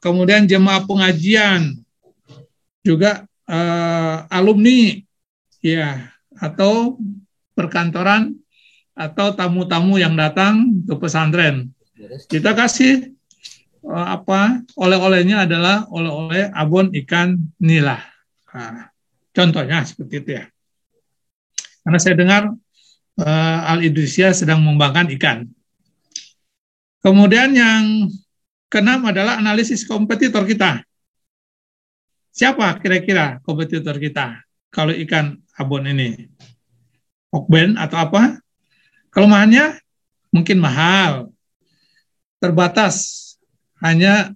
kemudian jemaah pengajian, juga alumni, ya, atau perkantoran atau tamu-tamu yang datang ke pesantren. Kita kasih oleh-olehnya adalah oleh-oleh abon ikan nila. Nah, contohnya seperti itu ya. Karena saya dengar Al Idrisia sedang mengembangkan ikan. Kemudian yang keenam adalah analisis kompetitor kita. Siapa kira-kira kompetitor kita kalau ikan abon ini? Hokben atau apa? Kelemahannya mungkin mahal, terbatas, hanya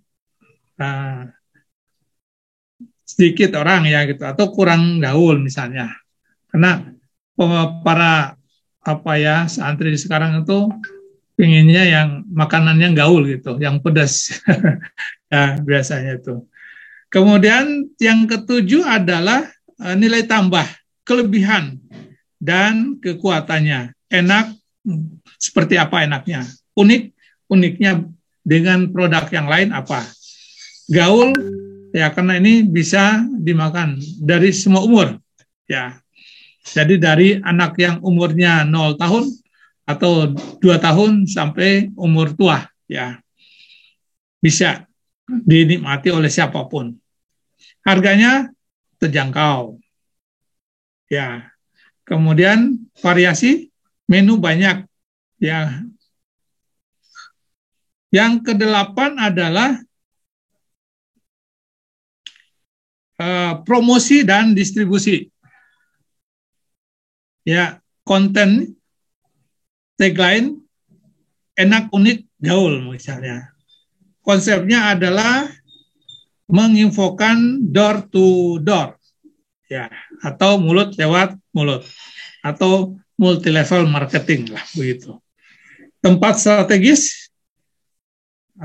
sedikit orang ya gitu, atau kurang gaul misalnya. Karena para santri sekarang itu pinginnya yang makanannya gaul gitu, yang pedas. Ya, biasanya itu. Kemudian yang ketujuh adalah nilai tambah, kelebihan dan kekuatannya. Enak, seperti apa enaknya? Uniknya dengan produk yang lain apa? Gaul, ya karena ini bisa dimakan dari semua umur. Ya, jadi dari anak yang umurnya 0 tahun atau 2 tahun sampai umur tua, ya bisa dinikmati oleh siapapun. Harganya terjangkau. Ya. Kemudian variasi menu banyak. Ya. Yang kedelapan adalah promosi dan distribusi. Ya, konten tagline enak, unik, gaul misalnya. Konsepnya adalah menginfokan door to door, ya, atau mulut lewat mulut, atau multi level marketing lah begitu. Tempat strategis,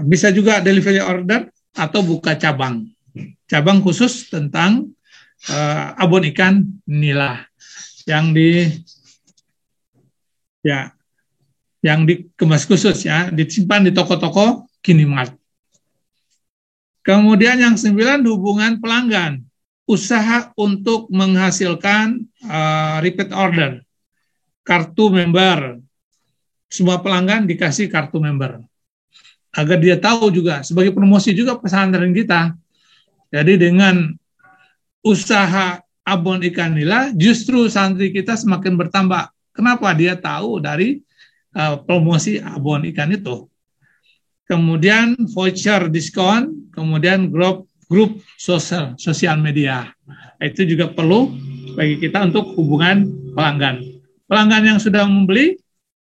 bisa juga delivery order atau buka cabang khusus tentang abon ikan nila yang dikemas khusus ya, disimpan di toko-toko Kinimart. Kemudian yang 9, hubungan pelanggan, usaha untuk menghasilkan repeat order, kartu member, semua pelanggan dikasih kartu member, agar dia tahu juga, sebagai promosi juga pesantren kita. Jadi dengan usaha abon ikan nila, justru santri kita semakin bertambah. Kenapa? Dia tahu dari promosi abon ikan itu. Kemudian voucher diskon, kemudian grup sosial media. Itu juga perlu bagi kita untuk hubungan pelanggan. Pelanggan yang sudah membeli,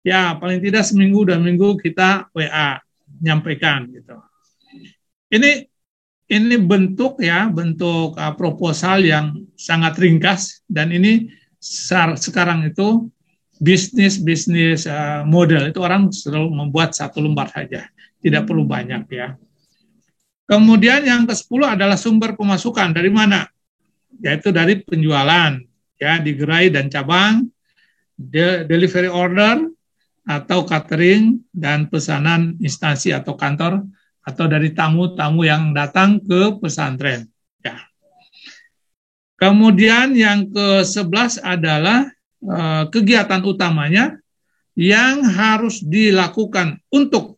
ya paling tidak seminggu 2 minggu kita WA nyampaikan gitu. Ini bentuk proposal yang sangat ringkas, dan ini sekarang itu bisnis model itu orang selalu membuat 1 lembar saja, tidak perlu banyak ya. Kemudian yang ke-10 adalah sumber pemasukan. Dari mana? Yaitu dari penjualan ya, di gerai dan cabang, delivery order atau catering, dan pesanan instansi atau kantor, atau dari tamu-tamu yang datang ke pesantren. Ya. Kemudian yang ke-11 adalah kegiatan utamanya yang harus dilakukan untuk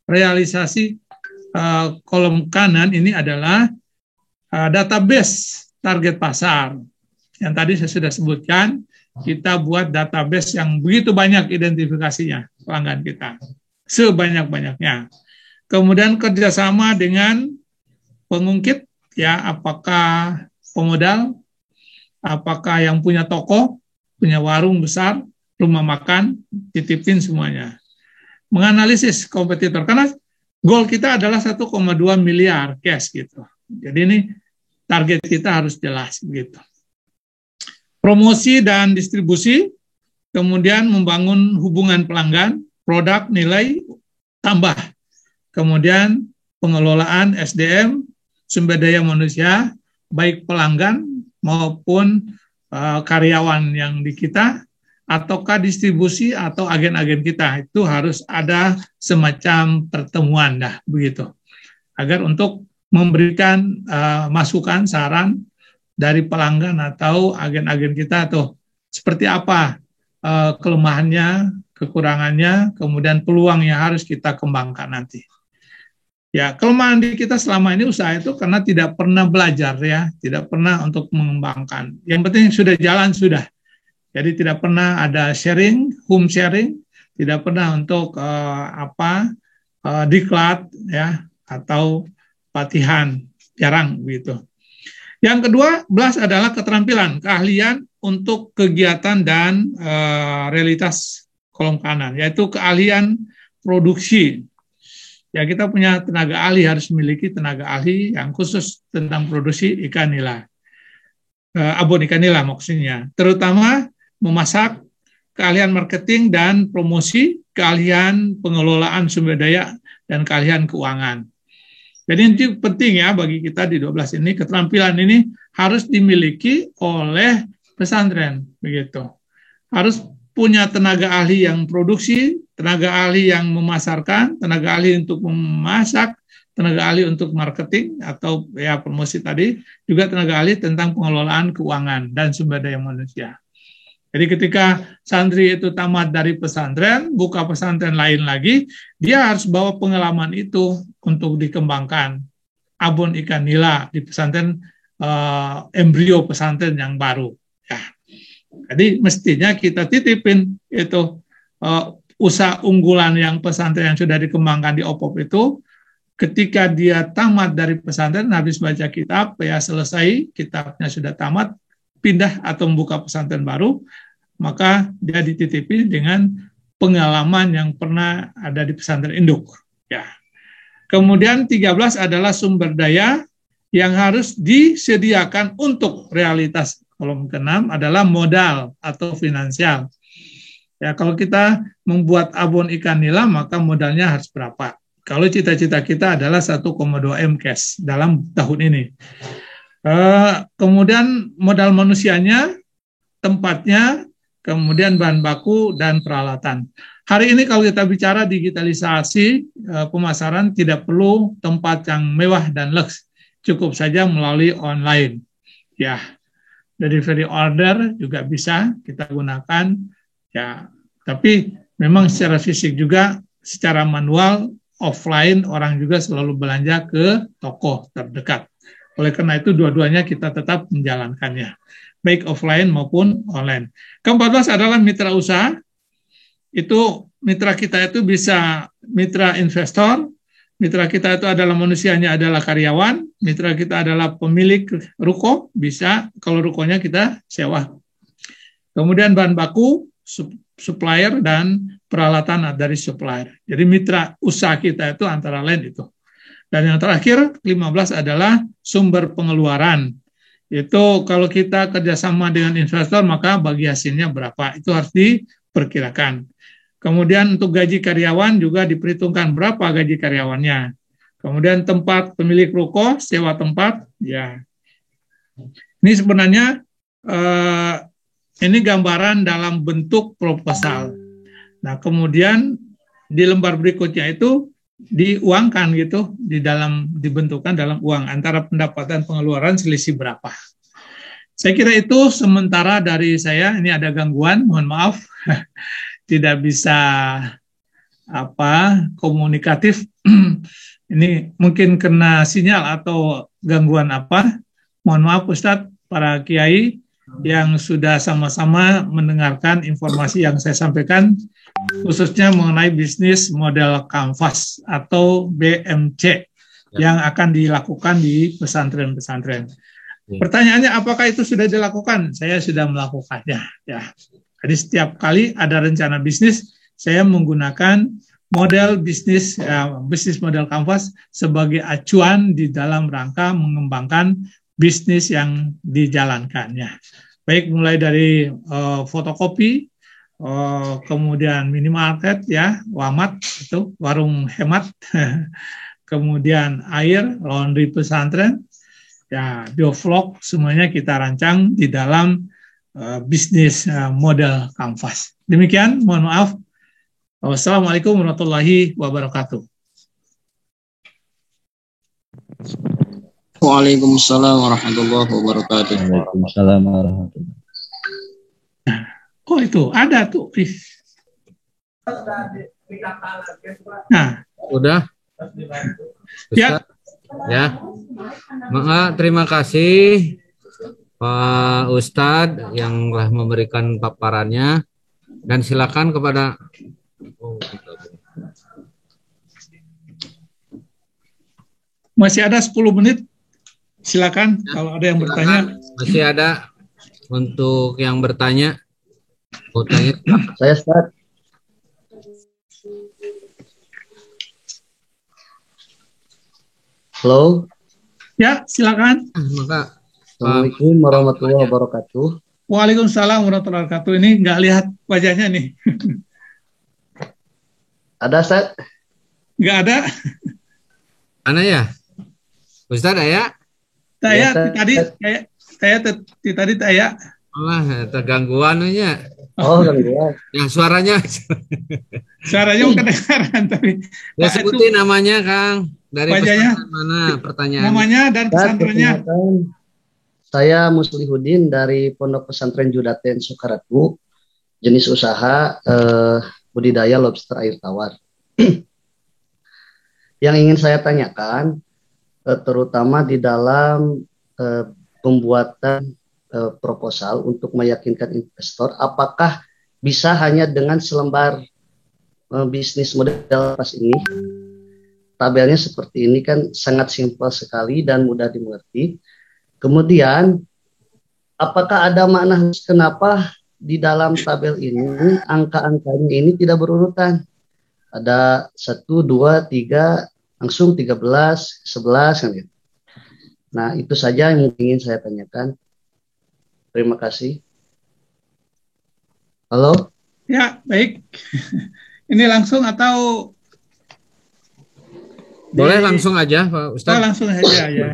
realisasi kolom kanan ini adalah database target pasar. Yang tadi saya sudah sebutkan, kita buat database yang begitu banyak identifikasinya pelanggan kita, sebanyak-banyaknya. Kemudian kerjasama dengan pengungkit, ya, apakah pemodal, apakah yang punya toko, punya warung besar, rumah makan, titipin semuanya. Menganalisis kompetitor, karena goal kita adalah 1,2 miliar cash gitu. Jadi ini target kita harus jelas gitu. Promosi dan distribusi, kemudian membangun hubungan pelanggan, produk nilai tambah. Kemudian pengelolaan SDM, sumber daya manusia, baik pelanggan maupun karyawan yang di kita, ataukah distribusi atau agen-agen kita, itu harus ada semacam pertemuan dah begitu, agar untuk memberikan masukan, saran dari pelanggan atau agen-agen kita tuh seperti apa kelemahannya, kekurangannya, kemudian peluang yang harus kita kembangkan nanti. Ya, kelemahan di kita selama ini usaha itu karena tidak pernah belajar ya, tidak pernah untuk mengembangkan. Yang penting sudah jalan sudah. Jadi tidak pernah ada sharing, home sharing, tidak pernah untuk diklat ya atau latihan, jarang begitu. Yang kedua, belas adalah keterampilan, keahlian untuk kegiatan dan realitas kolom kanan, yaitu keahlian produksi. Ya, kita punya tenaga ahli, harus memiliki tenaga ahli yang khusus tentang produksi ikan nila. Abon ikan nila maksudnya. Terutama memasak, keahlian marketing dan promosi, keahlian pengelolaan sumber daya, dan keahlian keuangan. Jadi ini penting ya bagi kita di 12 ini, keterampilan ini harus dimiliki oleh pesantren, begitu. Harus punya tenaga ahli yang produksi, tenaga ahli yang memasarkan, tenaga ahli untuk memasak, tenaga ahli untuk marketing atau ya promosi tadi, juga tenaga ahli tentang pengelolaan keuangan dan sumber daya manusia. Jadi ketika santri itu tamat dari pesantren, buka pesantren lain lagi, dia harus bawa pengalaman itu untuk dikembangkan. Abon ikan nila di pesantren, embrio pesantren yang baru. Ya. Jadi mestinya kita titipin itu usaha unggulan yang pesantren yang sudah dikembangkan di OPOP itu, ketika dia tamat dari pesantren, habis baca kitab, ya selesai, kitabnya sudah tamat, pindah atau membuka pesantren baru, maka dia dititipi dengan pengalaman yang pernah ada di pesantren induk. Ya. Kemudian 13 adalah sumber daya yang harus disediakan untuk realitas. Kolom ke-6 adalah modal atau finansial. Ya, kalau kita membuat abon ikan nila, maka modalnya harus berapa? Kalau cita-cita kita adalah 1,2 M cash dalam tahun ini. Kemudian modal manusianya, tempatnya, kemudian bahan baku dan peralatan. Hari ini kalau kita bicara digitalisasi pemasaran, tidak perlu tempat yang mewah dan luks, cukup saja melalui online. Ya, delivery order juga bisa kita gunakan. Ya, tapi memang secara fisik juga, secara manual, offline orang juga selalu belanja ke toko terdekat. Oleh karena itu dua-duanya kita tetap menjalankannya, baik offline maupun online. Ke-14 adalah mitra usaha. Itu mitra kita itu bisa mitra investor, mitra kita itu adalah manusianya adalah karyawan, mitra kita adalah pemilik ruko, bisa kalau rukonya kita sewa. Kemudian bahan baku, supplier, dan peralatan dari supplier. Jadi mitra usaha kita itu antara lain itu. Dan yang terakhir, 15 adalah sumber pengeluaran. Itu kalau kita kerjasama dengan investor, maka bagi hasilnya berapa, itu harus diperkirakan. Kemudian untuk gaji karyawan juga diperhitungkan berapa gaji karyawannya. Kemudian tempat pemilik ruko, sewa tempat, ya. Ini sebenarnya ini gambaran dalam bentuk proposal. Nah, kemudian di lembar berikutnya itu diuangkan gitu, dibentukkan dalam uang antara pendapatan pengeluaran selisih berapa. Saya kira itu sementara dari saya. Ini ada gangguan, mohon maaf. Tidak bisa komunikatif. Ini mungkin kena sinyal atau gangguan apa. Mohon maaf Ustadz, para kiai yang sudah sama-sama mendengarkan informasi yang saya sampaikan, khususnya mengenai bisnis model kanvas atau BMC yang akan dilakukan di pesantren-pesantren. Pertanyaannya, apakah itu sudah dilakukan? Saya sudah melakukannya. Ya. Jadi setiap kali ada rencana bisnis, saya menggunakan model bisnis model kanvas sebagai acuan di dalam rangka mengembangkan bisnis yang dijalankannya. Baik mulai dari fotokopi, kemudian minimarket, ya, wamat itu warung hemat, kemudian air, laundry pesantren, ya, biovlog, semuanya kita rancang di dalam bisnis model kanvas. Demikian, mohon maaf. Wassalamualaikum warahmatullahi wabarakatuh. Waalaikumsalam warahmatullahi wabarakatuh. Waalaikumsalam warahmatullahi. Oh itu ada tuh. Nah, Udah. Ya. Ustaz. Ya. Terima kasih Pak Ustadz yang telah memberikan paparannya, dan silakan kepada Masih ada 10 menit. Silakan kalau ada yang bertanya. Masih ada untuk yang bertanya. Mau tanya? Saya Ustaz. Halo. Ya, silakan. Maka Assalamualaikum warahmatullahi wabarakatuh. Waalaikumsalam warahmatullahi wabarakatuh. Ini nggak lihat wajahnya nih. Ada Ustaz? Nggak ada. mana ya? Ustadz ya? Saya Ustaz. tadi saya. Allah, tergangguan aja. Oh, gangguan. Ya suaranya. Suaranya kedengaran tapi Ya Pak, sebutin namanya Kang. Dari wajahnya. pesantren mana pertanyaan? Namanya dan Ustaz, pesantrennya. perkenalkan, saya Muslihudin dari Pondok Pesantren Judaten Sukaratu, jenis usaha budidaya lobster air tawar. Yang ingin saya tanyakan, terutama di dalam pembuatan proposal untuk meyakinkan investor, apakah bisa hanya dengan selembar bisnis model pas ini? Tabelnya seperti ini kan sangat simpel sekali dan mudah dimengerti. Kemudian, apakah ada makna kenapa di dalam tabel ini angka-angkanya ini tidak berurutan? Ada 1, 2, 3, langsung 13, 11 kan gitu. Nah, itu saja yang ingin saya tanyakan. Terima kasih. Halo? Ya, baik. Ini langsung atau Boleh langsung aja Pak Ustadz. langsung saja ya.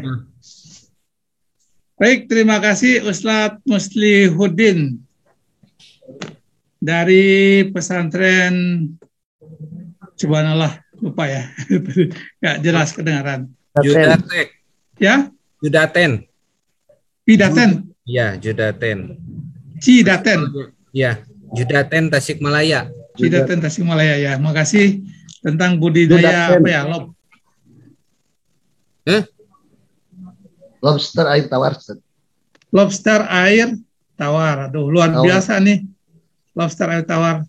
Baik, terima kasih Ustadz Muslihudin dari pesantren Subhanallah, lupa ya. Nggak jelas kedengaran. Judaten. Ya, Judaten. Pidaten, Iya, Judaten. Cidaten, Iya, Judaten Tasikmalaya. Cidaten Tasikmalaya ya. Makasih tentang budidaya Judaten. apa ya, Lobster air tawar. Ustaz. lobster air tawar. Aduh, luar Tawar. biasa nih. Lobster air tawar.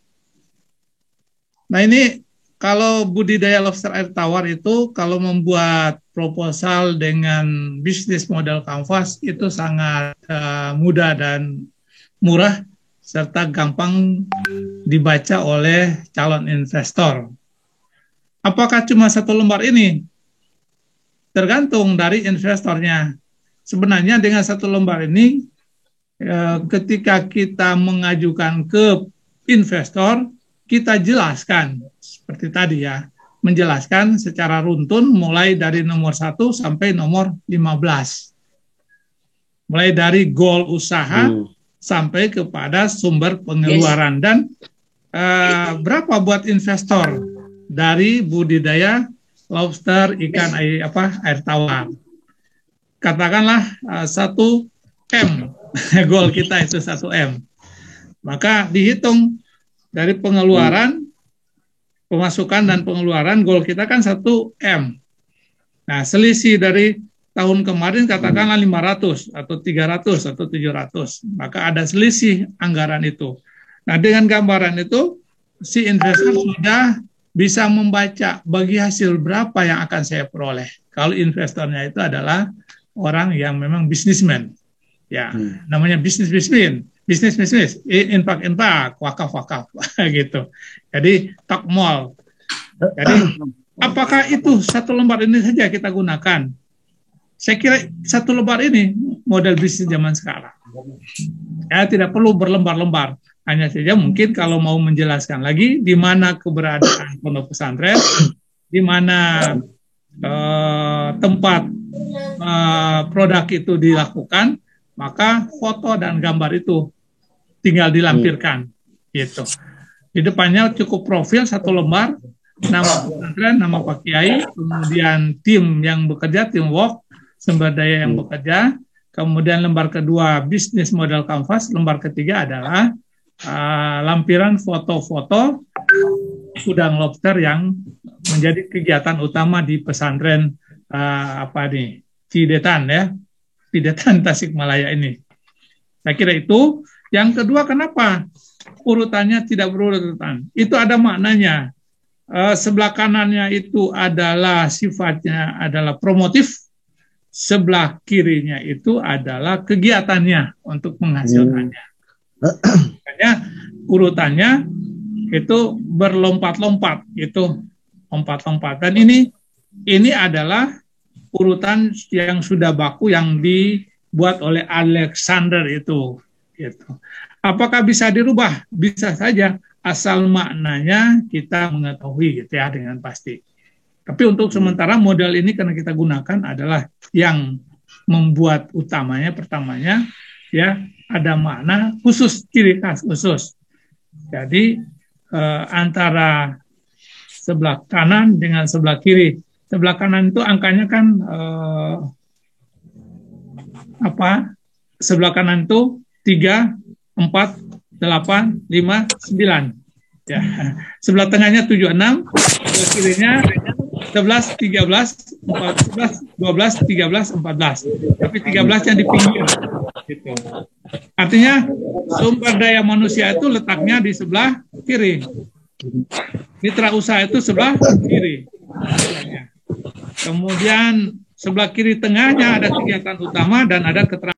Nah, ini kalau budidaya lobster air tawar itu kalau membuat proposal dengan bisnis model kanvas itu sangat mudah dan murah serta gampang dibaca oleh calon investor. Apakah cuma satu lembar ini? Tergantung dari investornya. Sebenarnya dengan satu lembar ini, ketika kita mengajukan ke investor, kita jelaskan seperti tadi ya, menjelaskan secara runtun mulai dari nomor 1 sampai nomor 15. Mulai dari goal usaha sampai kepada sumber pengeluaran dan berapa buat investor dari budidaya lobster ikan air tawar. Katakanlah 1 M, goal kita itu 1 M. Maka dihitung dari pengeluaran, pemasukan dan pengeluaran, goal kita kan 1 M. Nah, selisih dari tahun kemarin katakanlah 500 atau 300 atau 700. Maka ada selisih anggaran itu. Nah, dengan gambaran itu, si investor sudah bisa membaca bagi hasil berapa yang akan saya peroleh. Kalau investornya itu adalah orang yang memang bisnismen. Ya, namanya bisnis, infak, wakaf, gitu. Jadi, tok mall. Jadi, apakah itu satu lembar ini saja kita gunakan? Saya kira satu lembar ini model bisnis zaman sekarang. Ya, tidak perlu berlembar-lembar. Hanya saja mungkin kalau mau menjelaskan lagi di mana keberadaan pondok pesantren, di mana tempat produk itu dilakukan, maka foto dan gambar itu tinggal dilampirkan, gitu. Di depannya cukup profil satu lembar, nama pesantren, nama Pak Kiai, kemudian tim yang bekerja, tim work, sumber daya yang bekerja, kemudian lembar kedua bisnis model kanvas, lembar ketiga adalah lampiran foto-foto udang lobster yang menjadi kegiatan utama di pesantren Cidetan ya, Cidetan Tasikmalaya ini. Saya kira itu. Yang kedua, kenapa urutannya tidak berurutan? Itu ada maknanya. Sebelah kanannya itu adalah sifatnya adalah promotif, sebelah kirinya itu adalah kegiatannya untuk menghasilkannya. Makanya urutannya itu berlompat-lompat, itu lompat-lompat. Dan ini adalah urutan yang sudah baku yang dibuat oleh Alexander itu. Gitu. Apakah bisa dirubah? Bisa saja, asal maknanya kita mengetahui gitu ya dengan pasti. Tapi untuk sementara model ini karena kita gunakan adalah yang membuat utamanya pertamanya ya ada makna khusus, ciri khas khusus. Jadi antara sebelah kanan dengan sebelah kiri. Sebelah kanan itu angkanya kan sebelah kanan itu 3, 4, 8, 5, 9. Ya. Sebelah tengahnya 7, 6, sebelah kirinya 11, 13, 14, 12, 13, 14. Tapi 13 yang di pinggir. Gitu. Artinya sumber daya manusia itu letaknya di sebelah kiri. Mitra usaha itu sebelah kiri. Kemudian sebelah kiri tengahnya ada kegiatan utama dan ada keterangan.